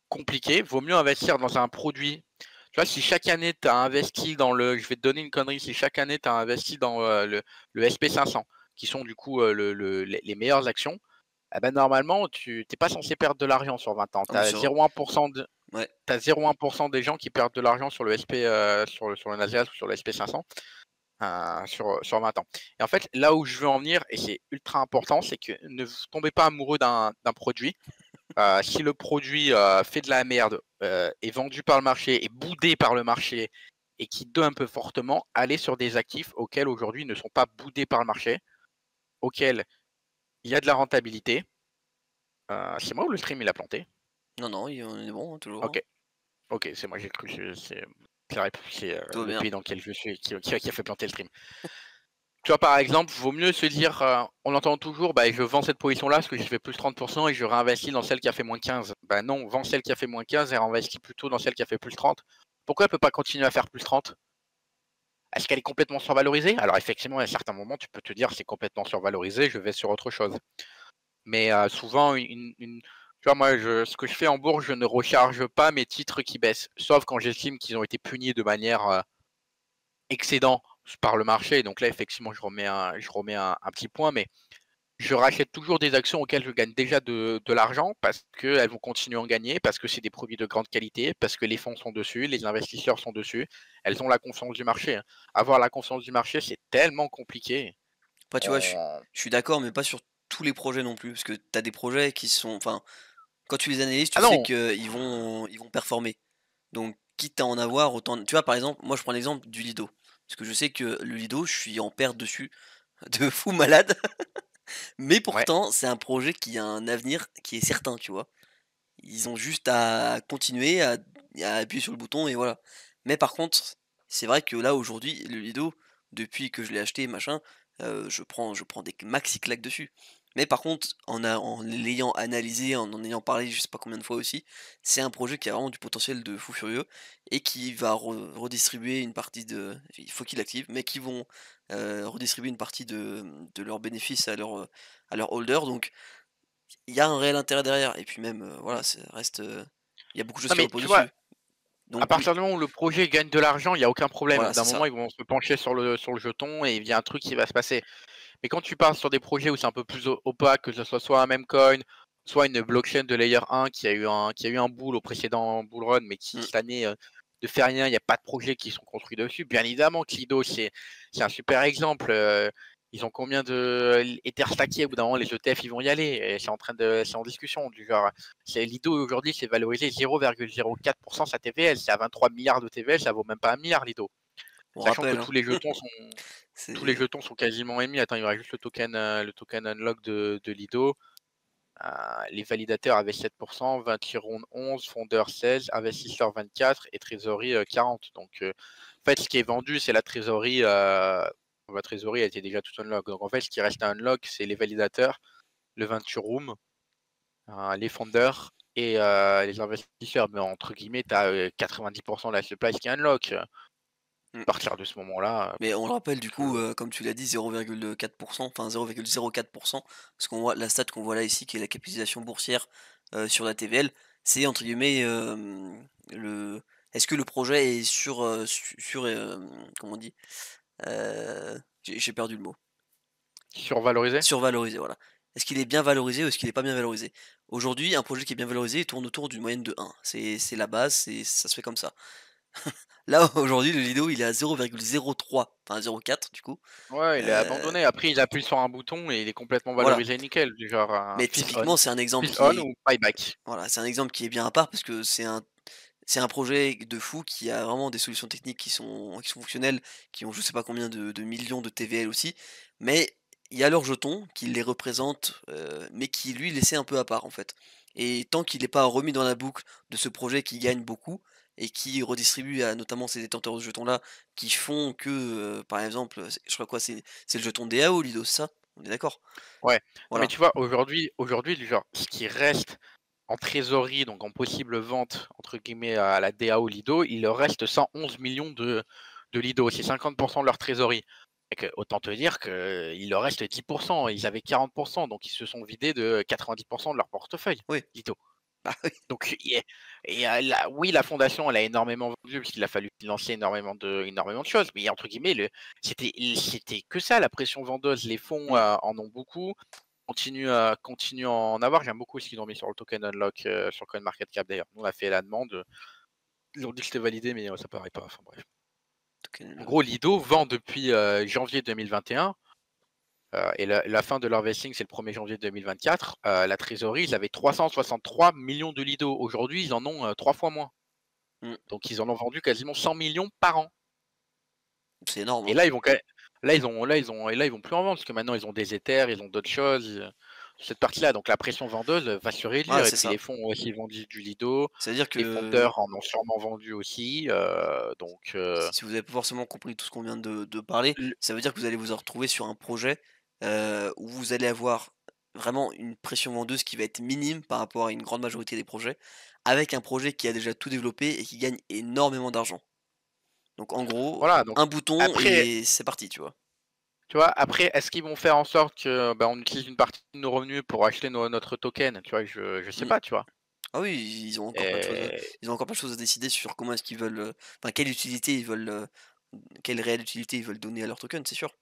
compliqué. Vaut mieux investir dans un produit. Tu vois, si chaque année, tu as investi dans je vais te donner une connerie, si chaque année, tu as investi dans le SP500, qui sont du coup les meilleures actions, eh ben, normalement, tu n'es pas censé perdre de l'argent sur 20 ans. Tu Ah, mais as 0,1% ouais. t'as 0,1% des gens qui perdent de l'argent sur le SP, sur le Nasdaq ou sur le SP500 sur 20 ans. Et en fait, là où je veux en venir, et c'est ultra important, c'est que ne tombez pas amoureux d'un produit. Si le produit fait de la merde, est vendu par le marché, est boudé par le marché et qui dump fortement, allez sur des actifs auxquels aujourd'hui ne sont pas boudés par le marché, auxquels il y a de la rentabilité. C'est moi ou le stream il a planté? Non, non, on est bon, hein, toujours. Hein. Ok, ok, c'est moi, j'ai cru que c'est Tout va le bien. pays dans lequel je suis qui a fait planter le stream. Tu vois, par exemple, vaut mieux se dire, on entend toujours, bah, je vends cette position-là parce que j'ai fait plus 30% et je réinvestis dans celle qui a fait moins 15. Bah non, vends celle qui a fait moins 15 et réinvestis plutôt dans celle qui a fait plus 30. Pourquoi elle ne peut pas continuer à faire plus 30? Est-ce qu'elle est complètement survalorisée? Alors effectivement, à certains moments, tu peux te dire c'est complètement survalorisé, je vais sur autre chose. Mais souvent, tu vois, moi, ce que je fais en bourse, je ne recharge pas mes titres qui baissent, sauf quand j'estime qu'ils ont été punis de manière excédent par le marché. Donc là, effectivement, je remets un petit point, mais je rachète toujours des actions auxquelles je gagne déjà de l'argent parce qu'elles vont continuer à en gagner, parce que c'est des produits de grande qualité, parce que les fonds sont dessus, les investisseurs sont dessus, elles ont la confiance du marché. Hein. Avoir la confiance du marché, c'est tellement compliqué. Après, tu vois, On- je suis d'accord, mais pas sur tous les projets non plus. Parce que t'as des projets qui sont. Enfin, quand tu les analyses, Ah tu sais non, qu'ils vont performer. Donc, quitte à en avoir autant. Tu vois, par exemple, moi je prends l'exemple du Lido. Parce que je sais que le Lido, je suis en perte dessus de fou malade. Mais ouais. pourtant, c'est un projet qui a un avenir qui est certain, tu vois. Ils ont juste à continuer, à appuyer sur le bouton et voilà. Mais par contre, c'est vrai que là, aujourd'hui, le Lido, depuis que je l'ai acheté, machin, je prends des maxi claques dessus. Mais par contre, en l'ayant analysé, en ayant parlé je sais pas combien de fois aussi, c'est un projet qui a vraiment du potentiel de fou furieux et qui va redistribuer une partie de il faut qu'il active, mais qui vont, redistribuer une partie de leurs bénéfices à leurs holders donc il y a un réel intérêt derrière et puis même, voilà, ça reste, il y a beaucoup de choses Non qui mais reposent tu vois, dessus. à Donc oui, partir du moment où le projet gagne de l'argent, il n'y a aucun problème. voilà, D'un c'est moment, ça. ils vont se pencher sur le jeton et il y a un truc qui va se passer. Mais quand tu pars sur des projets où c'est un peu plus opaque, que ce soit un meme coin, soit une blockchain de layer 1 qui a eu un bull au précédent bull run, mais qui Mmh. cette année, ne fait rien, il y a pas de projets qui sont construits dessus. Bien évidemment que Lido, c'est un super exemple, ils ont combien de Ether stackés? Au bout d'un moment, les ETF, ils vont y aller et c'est en discussion du genre, c'est Lido aujourd'hui, c'est valorisé 0,04 sa TVL, c'est à 23 milliards de TVL, ça vaut même pas 1 milliard Lido. On Sachant que rappelle, hein, tous les c'est jetons sont quasiment émis. Attends, il y aura juste le token unlock de Lido. Les validateurs avaient 7%, 20 round 11, fondeur 16, investisseur 24 et trésorerie 40. Donc, en fait, ce qui est vendu, c'est la trésorerie. La trésorerie, elle était déjà toute unlock. Donc, en fait, ce qui reste à unlock, c'est les validateurs, le venture room, les fondeurs et les investisseurs. Mais entre guillemets, tu as 90% de la supply qui est unlock. À mmh. partir de ce moment-là, Mais on le rappelle du coup, je- comme tu l'as dit 0,4, enfin 0,04, parce qu'on voit la stat qu'on voit là ici qui est la capitalisation boursière, sur la TVL, c'est entre guillemets, le est-ce que le projet est comment on dit? J'ai perdu le mot. survalorisé. Survalorisé, voilà. Est-ce qu'il est bien valorisé ou est-ce qu'il est pas bien valorisé? Aujourd'hui, un projet qui est bien valorisé, il tourne autour d'une moyenne de 1. C'est la base, ça se fait comme ça. Là, aujourd'hui, le Lido, il est à 0,03, enfin 0,4 du coup, Ouais, il est heu, abandonné. Après, il appuie sur un bouton et il est complètement voilà. valorisé nickel, du genre un Mais typiquement, c'est un exemple peace on qui est ou buyback. voilà, c'est un exemple qui est bien à part parce que c'est un projet de fou qui a vraiment des solutions techniques qui sont fonctionnelles, qui ont je sais pas combien de millions de TVL aussi, mais il y a leur jeton qui les représente, mais qui lui est laissé un peu à part en fait. Et tant qu'il n'est pas remis dans la boucle de ce projet qui gagne beaucoup et qui redistribue à notamment ces détenteurs de jetons-là, qui font que, par exemple, je crois quoi? C'est le jeton DAO Lido, c'est ça? On est d'accord? Ouais. Non, mais Voilà. tu vois, aujourd'hui, du genre, ce qui reste en trésorerie, donc en possible vente, entre guillemets, à la DAO Lido, il leur reste 111 millions de Lido. C'est 50% de leur trésorerie. Et que, autant te dire qu'il leur reste 10%. Ils avaient 40%, donc ils se sont vidés de 90% de leur portefeuille, Oui. Lido. Ah oui. Donc oui, la fondation, elle a énormément vendu parce qu'il a fallu financer énormément de choses, mais entre guillemets, c'était que ça, la pression vendeuse. Les fonds, Mmh. en ont beaucoup, continuent à en avoir. J'aime beaucoup ce qu'ils ont mis sur le token unlock, sur CoinMarketCap d'ailleurs. Nous, on a fait la demande, ils ont dit que c'était validé, mais ça paraît pas, enfin bref. En OK. gros, Lido vend depuis, janvier 2021, et la fin de leur vesting, c'est le 1er janvier 2024. La trésorerie, ils avaient 363 millions de Lido. Aujourd'hui, ils en ont, 3 fois moins. Mmh. Donc ils en ont vendu quasiment 100 millions par an. C'est énorme, Et hein. là, ils vont quand même là, ils vont plus en vendre parce que maintenant ils ont des Ethers, ils ont d'autres choses, cette partie-là. Donc la pression vendeuse, va se Ouais, réduire et c'est puis ça. les fonds ont aussi vendu du Lido, Ça veut dire les que fondeurs en ont sûrement vendu aussi, donc si vous avez pas forcément compris tout ce qu'on vient de parler, le ça veut dire que vous allez vous retrouver sur un projet, où vous allez avoir vraiment une pression vendeuse qui va être minime par rapport à une grande majorité des projets, avec un projet qui a déjà tout développé et qui gagne énormément d'argent. Donc en gros, voilà, donc un bouton après, et c'est parti, tu vois? tu vois, après, est-ce qu'ils vont faire en sorte que, bah, on utilise une partie de nos revenus pour acheter notre token? Tu vois? Je sais Mmh. pas, tu vois? Ah oui, Et ils ont encore plein de choses à décider sur comment est-ce qu'ils veulent, enfin quelle utilité ils veulent, quelle réelle utilité ils veulent donner à leur token, c'est sûr.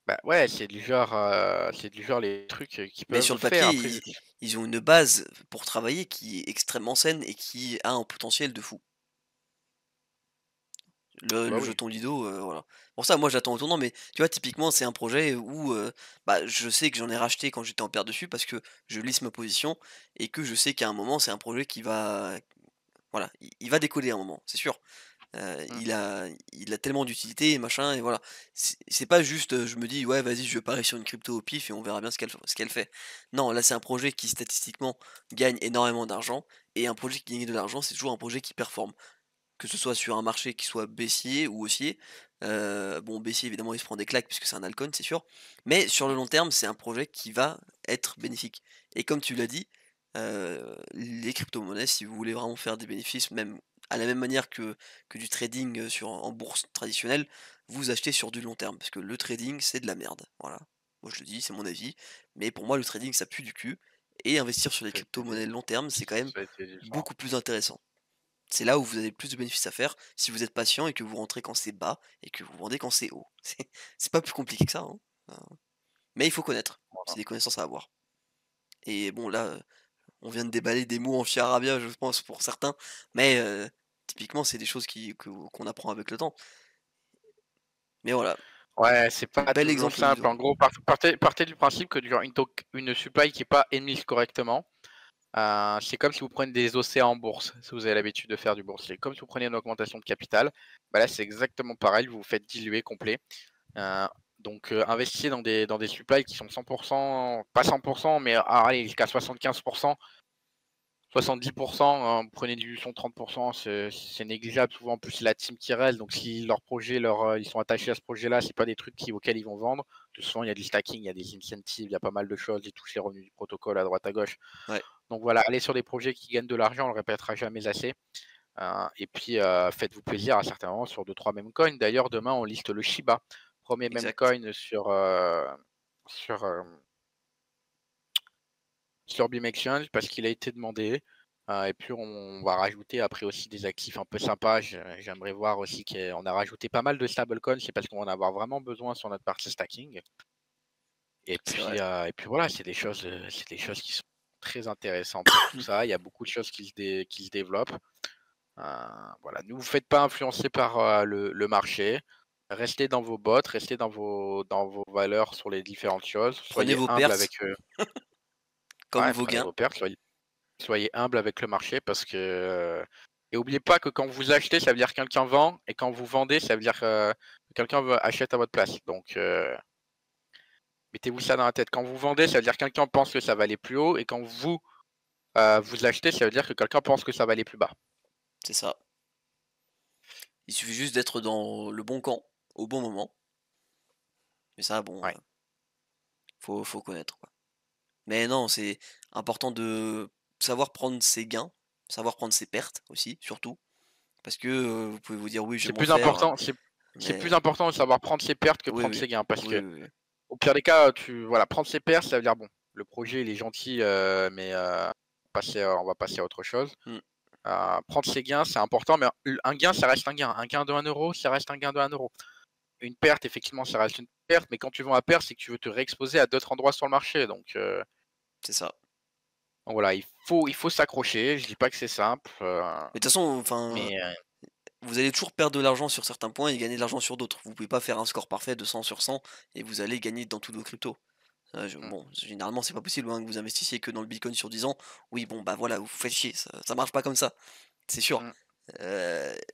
bah, ouais, c'est du genre les trucs, qu'ils Mais sur peuvent le papier, faire. Après, ils ont une base pour travailler qui est extrêmement saine et qui a un potentiel de fou. Le bah, le oui. jeton Lido, voilà. Pour ça, moi, j'attends au tournant, mais tu vois, typiquement, c'est un projet où, bah, je sais que j'en ai racheté quand j'étais en paire dessus parce que je lisse ma position et que je sais qu'à un moment, c'est un projet qui va voilà, il va décoller à un moment, c'est sûr. Mmh. Il a tellement d'utilité et machin et voilà. C'est pas juste, je me dis: «Ouais, vas-y, je parie sur une crypto au pif et on verra bien ce qu'elle fait». Non, là, c'est un projet qui statistiquement gagne énormément d'argent et un projet qui gagne de l'argent, c'est toujours un projet qui performe. Que ce soit sur un marché qui soit baissier ou haussier. Bon, baissier, évidemment, il se prend des claques puisque c'est un altcoin, c'est sûr. Mais sur le long terme, c'est un projet qui va être bénéfique. Et comme tu l'as dit, les crypto-monnaies, si vous voulez vraiment faire des bénéfices, même à la même manière que du trading en bourse traditionnelle, vous achetez sur du long terme. Parce que le trading, c'est de la merde. Voilà. Moi, je le dis, c'est mon avis. Mais pour moi, le trading, ça pue du cul. Et investir sur les Ça a été dit crypto-monnaies long terme, c'est quand même ça a été dit ça. beaucoup plus intéressant. C'est là où vous avez le plus de bénéfices à faire si vous êtes patient et que vous rentrez quand c'est bas et que vous vendez quand c'est haut. C'est pas plus compliqué que ça, hein. Mais il faut connaître. Voilà. C'est des connaissances à avoir. Et bon là, on vient de déballer des mots en charabia, je pense, pour certains, mais typiquement, c'est des choses qu'on apprend avec le temps. Mais voilà, Ouais, c'est pas bel toujours exemple simple. vivant. En gros, partez du principe que genre, une supply qui est pas émise correctement, c'est comme si vous prenez des OCA en bourse, si vous avez l'habitude de faire du boursier. Comme si vous preniez une augmentation de capital, bah là c'est exactement pareil, vous vous faites diluer complet. Donc investissez dans des supplies qui sont 100%, pas 100%, mais allez, jusqu'à 75%. 70%, hein, prenez une dilution de 30%, c'est négligeable. Souvent, en plus, c'est la team qui reste. Donc, si leur projet, ils sont attachés à ce projet-là, c'est pas des trucs auxquels ils vont vendre. De toute façon, il y a du stacking, il y a des incentives, il y a pas mal de choses. Ils touchent les revenus du protocole à droite à gauche. Ouais, Donc voilà, allez sur des projets qui gagnent de l'argent, on le répétera jamais assez. Et puis, faites-vous plaisir à certains moments sur 2-3 meme coins. D'ailleurs, demain, on liste le Shiba, premier meme exact. coin sur, sur Beam Exchange parce qu'il a été demandé. Et puis on va rajouter après aussi des actifs un peu sympas. J'aimerais voir aussi qu'on a rajouté pas mal de stablecoins, c'est parce qu'on va en avoir vraiment besoin sur notre partie stacking. C'est vrai. Et puis voilà, c'est des choses qui sont très intéressantes pour tout ça. Il y a beaucoup de choses qui se développent. Voilà, ne vous faites pas influencer par le marché. Restez dans vos bots, restez dans vos valeurs sur les différentes choses. Prenez Soyez vos humble pertes avec comme ouais, vos prenez gains. vos pertes, soyez humble avec le marché parce que et oubliez pas que quand vous achetez, ça veut dire que quelqu'un vend et quand vous vendez, ça veut dire que achète à votre place. Donc mettez-vous ça dans la tête. Quand vous vendez, ça veut dire que quelqu'un pense que ça va aller plus haut et quand vous achetez, ça veut dire que quelqu'un pense que ça va aller plus bas. C'est ça. Il suffit juste d'être dans le bon camp, au bon moment. Et ça, bon, Ouais. faut connaître, quoi. Mais non, c'est important de savoir prendre ses gains, savoir prendre ses pertes aussi, surtout. Parce que vous pouvez vous dire: «Oui, je C'est vais m'en plus faire», important, c'est plus mais important de savoir prendre ses pertes que oui, prendre oui. ses gains parce Oui, que oui, oui. au pire des cas, voilà, prendre ses pertes, ça veut dire bon, le projet il est gentil, mais on va passer à autre chose. Mmh, Prendre ses gains, c'est important, mais un gain, ça reste un gain. Un gain de 1 €, ça reste un gain de 1 €. Une perte, effectivement, ça reste une perte, mais quand tu vends à perte, c'est que tu veux te réexposer à d'autres endroits sur le marché. c'est ça. Donc voilà, il faut s'accrocher. Je dis pas que c'est simple, Mais de toute façon, enfin, mais vous allez toujours perdre de l'argent sur certains points et gagner de l'argent sur d'autres. Vous pouvez pas faire un score parfait de 100 sur 100 et vous allez gagner dans tous vos cryptos. mmh, Bon, généralement, c'est pas possible, hein, que vous investissiez que dans le bitcoin sur 10 ans. Oui, bon, bah voilà, vous vous faites chier, ça marche pas comme ça, c'est sûr. mmh,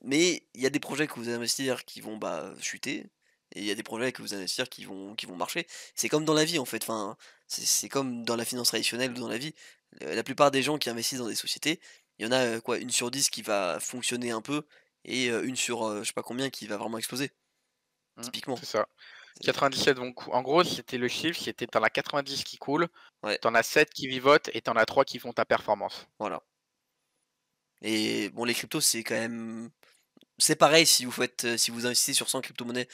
Mais il y a des projets que vous allez investir qui vont bah, chuter, et il y a des projets que vous allez investir qui vont marcher. C'est comme dans la vie en fait, enfin, c'est comme dans la finance traditionnelle ou dans la vie. La plupart des gens qui investissent dans des sociétés, il y en a quoi, une sur 10 qui va fonctionner un peu, et une sur je sais pas combien qui va vraiment exploser, typiquement. c'est ça. C'est- 97 vont en gros, c'était le chiffre, c'était tu en as 90 qui coulent, Ouais, tu en as 7 qui vivotent et tu en as 3 qui font ta performance. voilà. Et bon, les cryptos, c'est quand même. C'est pareil si vous faites, si vous investissez sur 100 crypto-monnaies.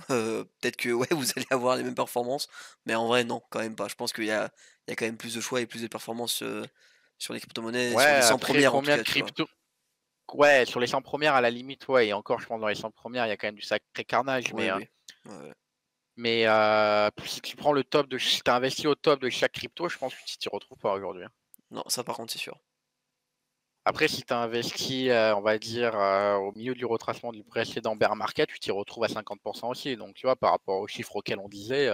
Peut-être que ouais, vous allez avoir les mêmes performances, mais en vrai non, quand même pas. Je pense qu'il y a quand même plus de choix et plus de performances, sur les crypto-monnaies, Ouais, sur les 100 après premières en tout combien de cas, tu vois? cryptos ouais, sur les 100 premières à la limite, ouais et encore je pense dans les 100 premières, il y a quand même du sacré carnage, Oui, oui. Ouais, ouais. si tu prends le top de si tu investi au top de chaque crypto, je pense que tu t'y retrouves pas aujourd'hui, hein. Non, ça par contre, c'est sûr. Après si tu as investi, on va dire, au milieu du retracement du précédent bear market, tu t'y retrouves à 50 aussi. Donc tu vois, par rapport aux chiffres auxquels on disait,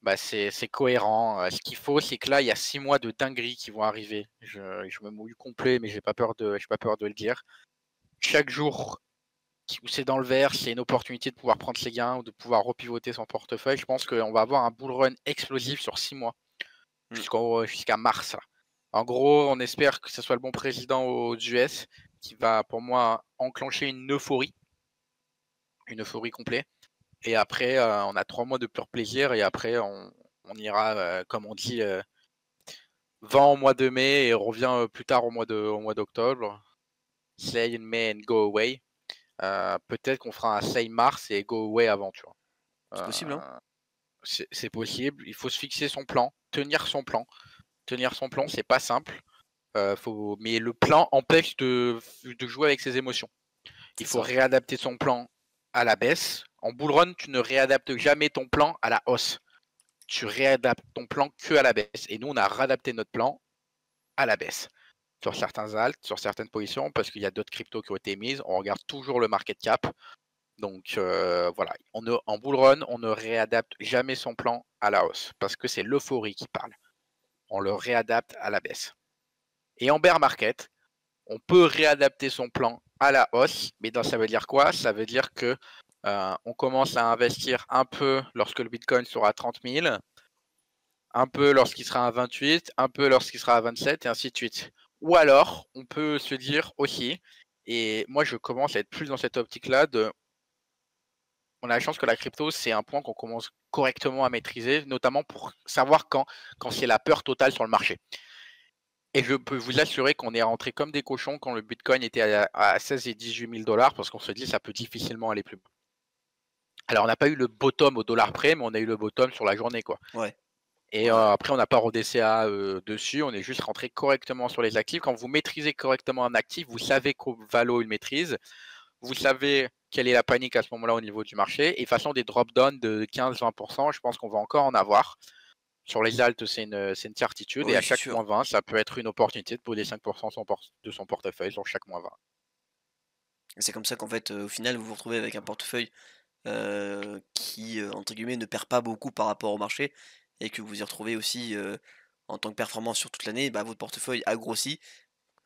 bah, c'est cohérent. Ce qu'il faut, c'est que là, il y a 6 mois de dingueries qui vont arriver. Je me mouille complet, mais j'ai pas peur de le dire. Chaque jour où c'est dans le vert, c'est une opportunité de pouvoir prendre ses gains ou de pouvoir repivoter son portefeuille. Je pense qu'on va avoir un bull run explosif sur 6 mois, Mmh, jusqu'à mars, là. En gros, on espère que ce soit le bon président aux US qui va, pour moi, enclencher une euphorie complète. Et après, on a 3 mois de pur plaisir et après on ira, comme on dit, vend au mois de mai et revient, plus tard au mois d'octobre. Say in May and go away. Peut-être qu'on fera un say mars et go away avant, tu vois? c'est possible, hein? C'est possible, il faut se fixer son plan, tenir son plan. Tenir son plan, c'est pas simple, mais le plan empêche de jouer avec ses émotions. Il C'est faut ça. réadapter son plan à la baisse. En bull run, tu ne réadaptes jamais ton plan à la hausse. tu réadaptes ton plan que à la baisse. Et nous, on a réadapté notre plan à la baisse. Sur certains alts, sur certaines positions, parce qu'il y a d'autres cryptos qui ont été mises, on regarde toujours le market cap. Donc voilà, en bull run, on ne réadapte jamais son plan à la hausse, parce que c'est l'euphorie qui parle. On le réadapte à la baisse. Et en bear market, on peut réadapter son plan à la hausse, mais ça veut dire quoi? Ça veut dire que on commence à investir un peu lorsque le Bitcoin sera à 30 000, un peu lorsqu'il sera à 28, un peu lorsqu'il sera à 27, et ainsi de suite. Ou alors, on peut se dire aussi, et moi je commence à être plus dans cette optique-là, on a la chance que la crypto, c'est un point qu'on commence correctement à maîtriser, notamment pour savoir quand c'est la peur totale sur le marché. Et je peux vous assurer qu'on est rentré comme des cochons quand le Bitcoin était à 16 et 18 000 dollars, parce qu'on se dit ça peut difficilement aller plus bas. Alors on n'a pas eu le bottom au dollar près, mais on a eu le bottom sur la journée, quoi. Ouais, Et ouais, après, on n'a pas redCA dessus, on est juste rentré correctement sur les actifs. Quand vous maîtrisez correctement un actif, vous savez qu'au valo il maîtrise, vous savez quelle est la panique à ce moment-là au niveau du marché. Et façon des drop-down de 15-20%, je pense qu'on va encore en avoir. Sur les altes, c'est une certitude. Et à oui, c'est chaque sûr. moins 20, ça peut être une opportunité de poser 5% de son portefeuille sur chaque moins 20. Et c'est comme ça qu'en fait, au final, vous vous retrouvez avec un portefeuille qui, entre guillemets, «ne perd pas beaucoup par rapport au marché» et que vous y retrouvez aussi, en tant que performance sur toute l'année, bah, votre portefeuille a grossi,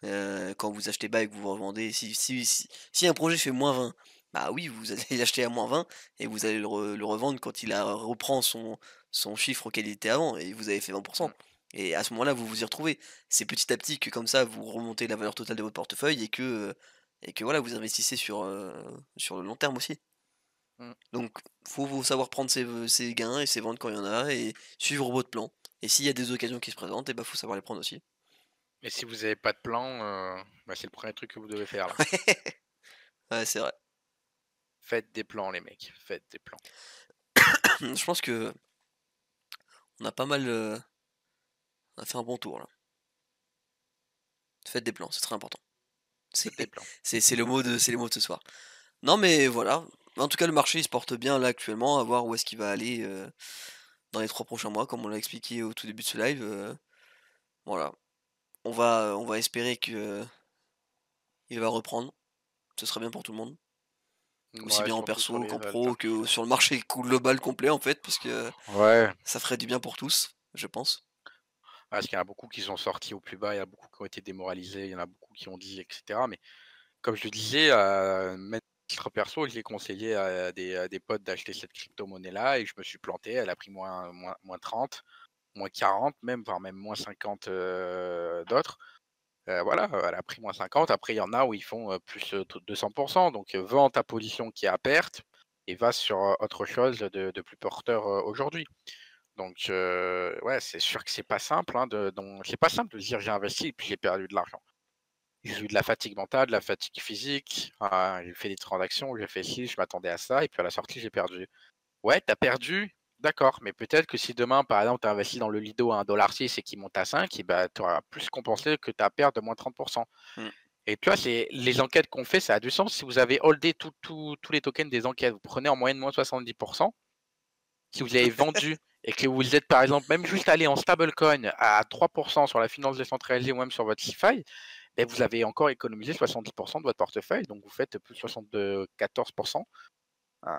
quand vous achetez bas et que vous revendez. Si un projet fait -20, bah, oui, vous allez l'acheter à -20 et vous allez le revendre quand il reprend son chiffre auquel il était avant et vous avez fait 20. Mm. Et à ce moment-là, vous vous y retrouvez. C'est petit à petit que comme ça, vous remontez la valeur totale de votre portefeuille et que voilà, vous investissez sur le long terme aussi. Mm. Donc, faut savoir prendre ses gains et ses ventes quand il y en a et suivre votre plan. Et s'il y a des occasions qui se présentent, et bah, faut savoir les prendre aussi. Et si vous n'avez pas de plan, c'est le premier truc que vous devez faire là. Ouais, c'est vrai. Faites des plans, les mecs. Faites des plans. Je pense que on a pas mal, on a fait un bon tour là. Faites des plans, c'est très important. C'est Faites des plans. c'est les mots de ce soir. Non mais voilà, en tout cas le marché il se porte bien là actuellement, à voir où est-ce qu'il va aller, dans les 3 prochains mois comme on l'a expliqué au tout début de ce live, voilà. On va espérer que il va reprendre, ce serait bien pour tout le monde. Aussi Ouais, bien en surtout sur perso les qu'en altes, hein. pro, que sur le marché global complet en fait, parce que Ouais. ça ferait du bien pour tous, je pense. Parce qu'il y en a beaucoup qui sont sortis au plus bas, il y en a beaucoup qui ont été démoralisés, il y en a beaucoup qui ont dit, et cetera. Mais comme je le disais, même à titre perso, j'ai conseillé à des potes d'acheter cette crypto-monnaie-là et je me suis planté. Elle a pris moins 30, moins 40 même, voire même moins 50 d'autres. Voilà, elle a pris moins 50. Après, il y en a où ils font plus 200%. Donc, vends ta position qui est à perte et va sur autre chose de plus porteur aujourd'hui. Donc, ouais, c'est sûr que c'est pas simple. Hein, c'est pas simple de se dire j'ai investi et puis j'ai perdu de l'argent. J'ai eu de la fatigue mentale, de la fatigue physique. J'ai fait des transactions, j'ai fait ci, je m'attendais à ça et puis à la sortie, j'ai perdu. Ouais, t'as perdu, d'accord, mais peut-être que si demain, par exemple, tu investi dans le Lido à 1,6 $ et qu'il monte à 5, et bah, tu auras plus compensé que ta perte de moins 30%. Mmh. Et tu vois, c'est les enquêtes qu'on fait, ça a du sens. Si vous avez holdé tous les tokens des enquêtes, vous prenez en moyenne moins 70%. Si vous avez vendu et que vous êtes, par exemple, même juste allé en stablecoin à 3% sur la finance décentralisée ou même sur votre CeFi, ben, vous avez encore économisé 70% de votre portefeuille. Donc, vous faites plus de 74% euh,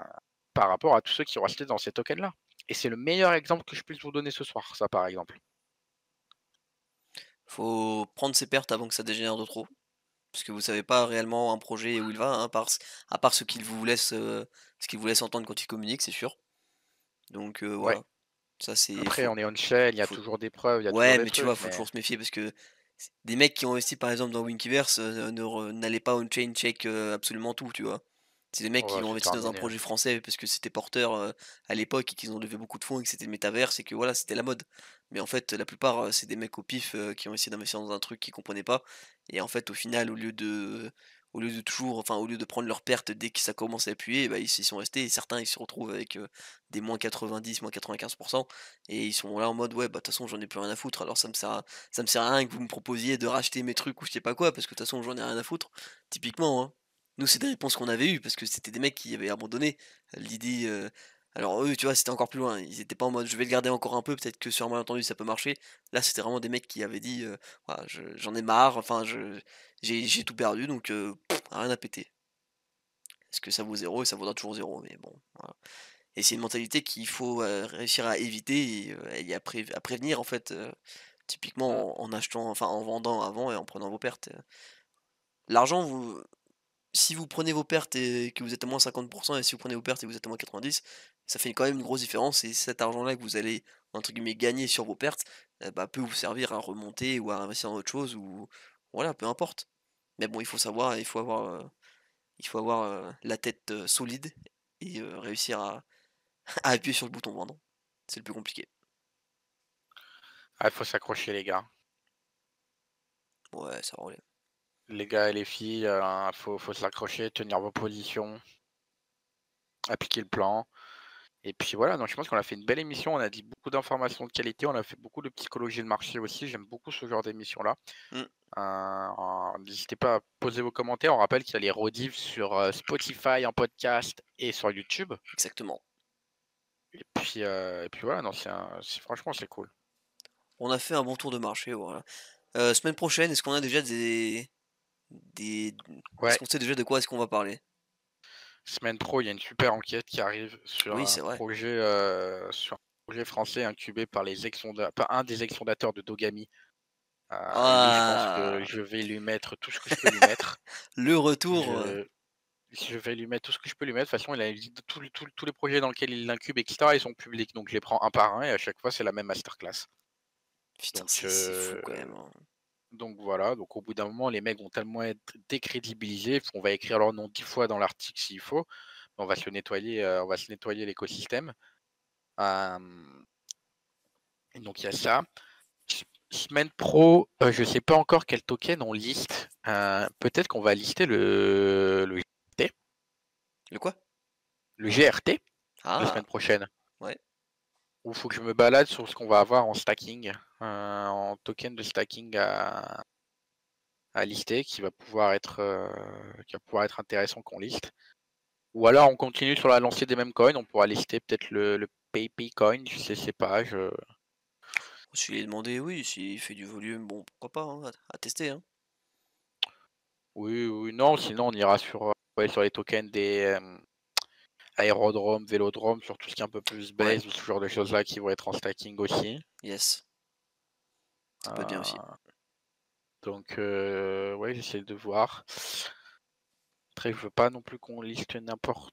par rapport à tous ceux qui ont acheté dans ces tokens-là. Et c'est le meilleur exemple que je puisse vous donner ce soir, ça, par exemple. Faut prendre ses pertes avant que ça dégénère de trop, parce que vous savez pas réellement un projet où il va, hein, à part ce qu'il vous laisse entendre quand il communique, c'est sûr. Donc Ouais. voilà, ça c'est Après, on est on-chain, il y a faut toujours des preuves, il y a toujours ouais, des mais tu trucs, vois, faut mais toujours se méfier parce que des mecs qui ont investi par exemple dans Winkiverse, n'allaient pas on-chain check, absolument tout, tu vois? C'est des mecs qui ouais, ont c'est investi dans un terminé, hein. projet français parce que c'était porteur, à l'époque et qu'ils ont levé beaucoup de fonds et que c'était le métavers et que voilà, c'était la mode. Mais en fait, la plupart, c'est des mecs au pif, qui ont essayé d'investir dans un truc qu'ils comprenaient pas et en fait, au final, au lieu de toujours enfin, au lieu de prendre leurs pertes dès que ça commence à appuyer, bah, ils s'y sont restés et certains, ils se retrouvent avec, des -90, -95 et ils sont là en mode: «Ouais, bah, de toute façon, j'en ai plus rien à foutre, alors ça me sert à rien que vous me proposiez de racheter mes trucs ou je sais pas quoi, parce que de toute façon, j'en ai rien à foutre». Typiquement, hein. Nous, c'est des réponses qu'on avait eues parce que c'était des mecs qui avaient abandonné l'idée, Alors eux, tu vois, c'était encore plus loin. Ils étaient pas en mode: «Je vais le garder encore un peu, peut-être que sur un malentendu ça peut marcher». Là, c'était vraiment des mecs qui avaient dit, «Voilà, je j'en ai marre, enfin j'ai tout perdu donc rien à péter». Est-ce que ça vaut zéro? Et ça vaudra toujours zéro, mais bon, voilà. Et c'est une mentalité qu'il faut, réussir à éviter et à prévenir en fait, Mmh. typiquement en achetant enfin en vendant avant et en prenant vos pertes. L'argent vous Si vous prenez vos pertes et que vous êtes à moins 50 et si vous prenez vos pertes et que vous êtes à moins 90, ça fait quand même une grosse différence et cet argent-là que vous allez, entre guillemets, «gagner» sur vos pertes, bah, peut vous servir à remonter ou à investir dans autre chose ou voilà, peu importe. Mais bon, il faut avoir, la tête, solide et réussir à à appuyer sur le bouton «vendre». C'est le plus compliqué. Ah, il faut s'accrocher les gars. Ouais, ça va rouler. Les gars et les filles, faut s'accrocher, tenir vos positions, appliquer le plan et puis voilà, donc je pense qu'on a fait une belle émission, on a dit beaucoup d'informations de qualité, on a fait beaucoup de psychologie de marché aussi, j'aime beaucoup ce genre d'émission-là. Mmh, N'hésitez pas à poser vos commentaires. On rappelle qu'il y a les rediffs sur, Spotify en podcast et sur YouTube exactement. et puis voilà, non, c'est franchement, c'est cool. On a fait un bon tour de marché, voilà. Semaine prochaine, est-ce qu'on a déjà des est-ce Ouais, qu'on sait déjà de quoi est-ce qu'on va parler? semaine pro, il y a une super enquête qui arrive Oui, c'est vrai. sur un projet français incubé par pas un des ex-fondateurs de Dogami. Lui, je pense que Ah! je vais lui mettre tout ce que je peux lui mettre. Le retour, Je je vais lui mettre tout ce que je peux lui mettre. De toute façon, il a dit tous les projets dans lesquels il l'incube et cetera, ils sont publics, donc je les prends un par un et à chaque fois, c'est la même masterclass. putain, Donc c'est fou quand même, hein. voilà, donc au bout d'un moment, les mecs vont tellement être décrédibilisés qu'on va écrire leur nom 10 fois dans l'article s'il faut. On va se nettoyer l'écosystème. Hem, donc il y a ça. S Semaine pro, je sais pas encore quel token on liste. Peut-être qu'on va lister le GRT, Le quoi? le GRT la Ah! semaine prochaine. Ouais. Où il faut que je me balade sur ce qu'on va avoir en stacking, en token de stacking à lister qui va pouvoir être intéressant qu'on liste. Ou alors on continue sur la lancée des mêmes coins, on pourra lister peut-être le PayPay coin, je sais pas, Je lui ai demandé, oui, s'il fait du volume, bon, pourquoi pas, hein, à tester, hein. oui, oui, non, sinon on ira ouais, sur les tokens des, aérodromes, vélodromes, sur tout ce qui est un peu plus Ouais, base ou ce genre de choses-là qui vont être en stacking aussi. yes, ça peut être bien aussi. Heu, donc ouais, j'essaie de voir. Après, je veux pas non plus qu'on liste n'importe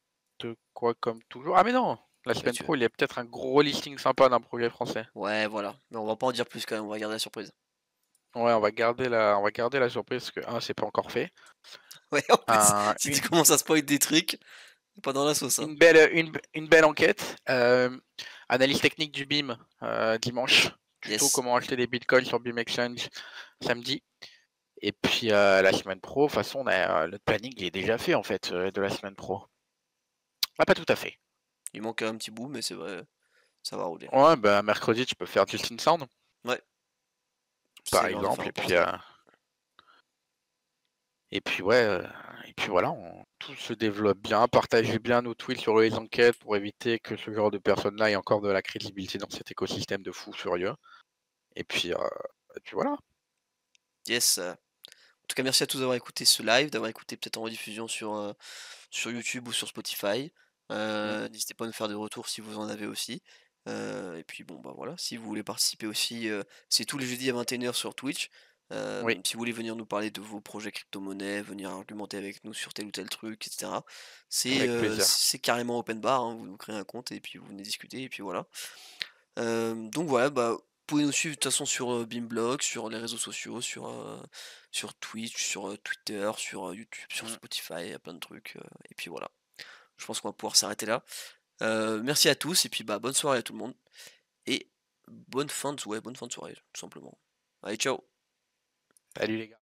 quoi comme toujours. Ah mais non! La Ouais, semaine tu pro, il y a peut-être un gros listing sympa d'un projet français. ouais, voilà, mais on va pas en dire plus quand même, on va garder la surprise. Ouais, on va garder la surprise parce que un, c'est pas encore fait. Ouais, en plus, Un si tu commences à spoil des trucs, pas dans la sauce, hein. une belle enquête, analyse technique du BIM, dimanche. Tuto Yes, comment acheter des bitcoins sur BIM Exchange samedi. Et puis, la semaine pro, de toute façon, notre planning, il est déjà fait, en fait, de la semaine pro. Ah, pas tout à fait. il manque un petit bout, mais c'est vrai, ça va rouler. Ouais, bah, mercredi, tu peux faire Justin Sound, Ouais, par c'est l'heure de faire exemple, un portrait. et puis, ouais, et puis voilà, tout se développe bien. Partagez bien nos tweets sur les enquêtes pour éviter que ce genre de personnes-là aient encore de la crédibilité dans cet écosystème de fous furieux. Et puis, heu, et puis voilà. Yes, en tout cas, merci à tous d'avoir écouté ce live, d'avoir écouté peut-être en rediffusion sur YouTube ou sur Spotify. Mmh, N'hésitez pas à nous faire des retours si vous en avez aussi. Et puis bon, bah voilà, si vous voulez participer aussi, c'est tous les jeudis à 21 h sur Twitch. oui, Si vous voulez venir nous parler de vos projets crypto-monnaies, venir argumenter avec nous sur tel ou tel truc, etc. avec plaisir. C'est carrément open bar, hein, vous nous créez un compte et puis vous venez discuter et puis voilà. Donc voilà, bah, vous pouvez nous suivre de toute façon sur, Bimblog, sur les réseaux sociaux, sur Twitch, sur, Twitter, sur, YouTube, sur Mmh. Spotify, il y a plein de trucs, et puis voilà. Je pense qu'on va pouvoir s'arrêter là. Merci à tous et puis, bah, bonne soirée à tout le monde et bonne fin de soirée, tout simplement. Allez, ciao! Salut les gars.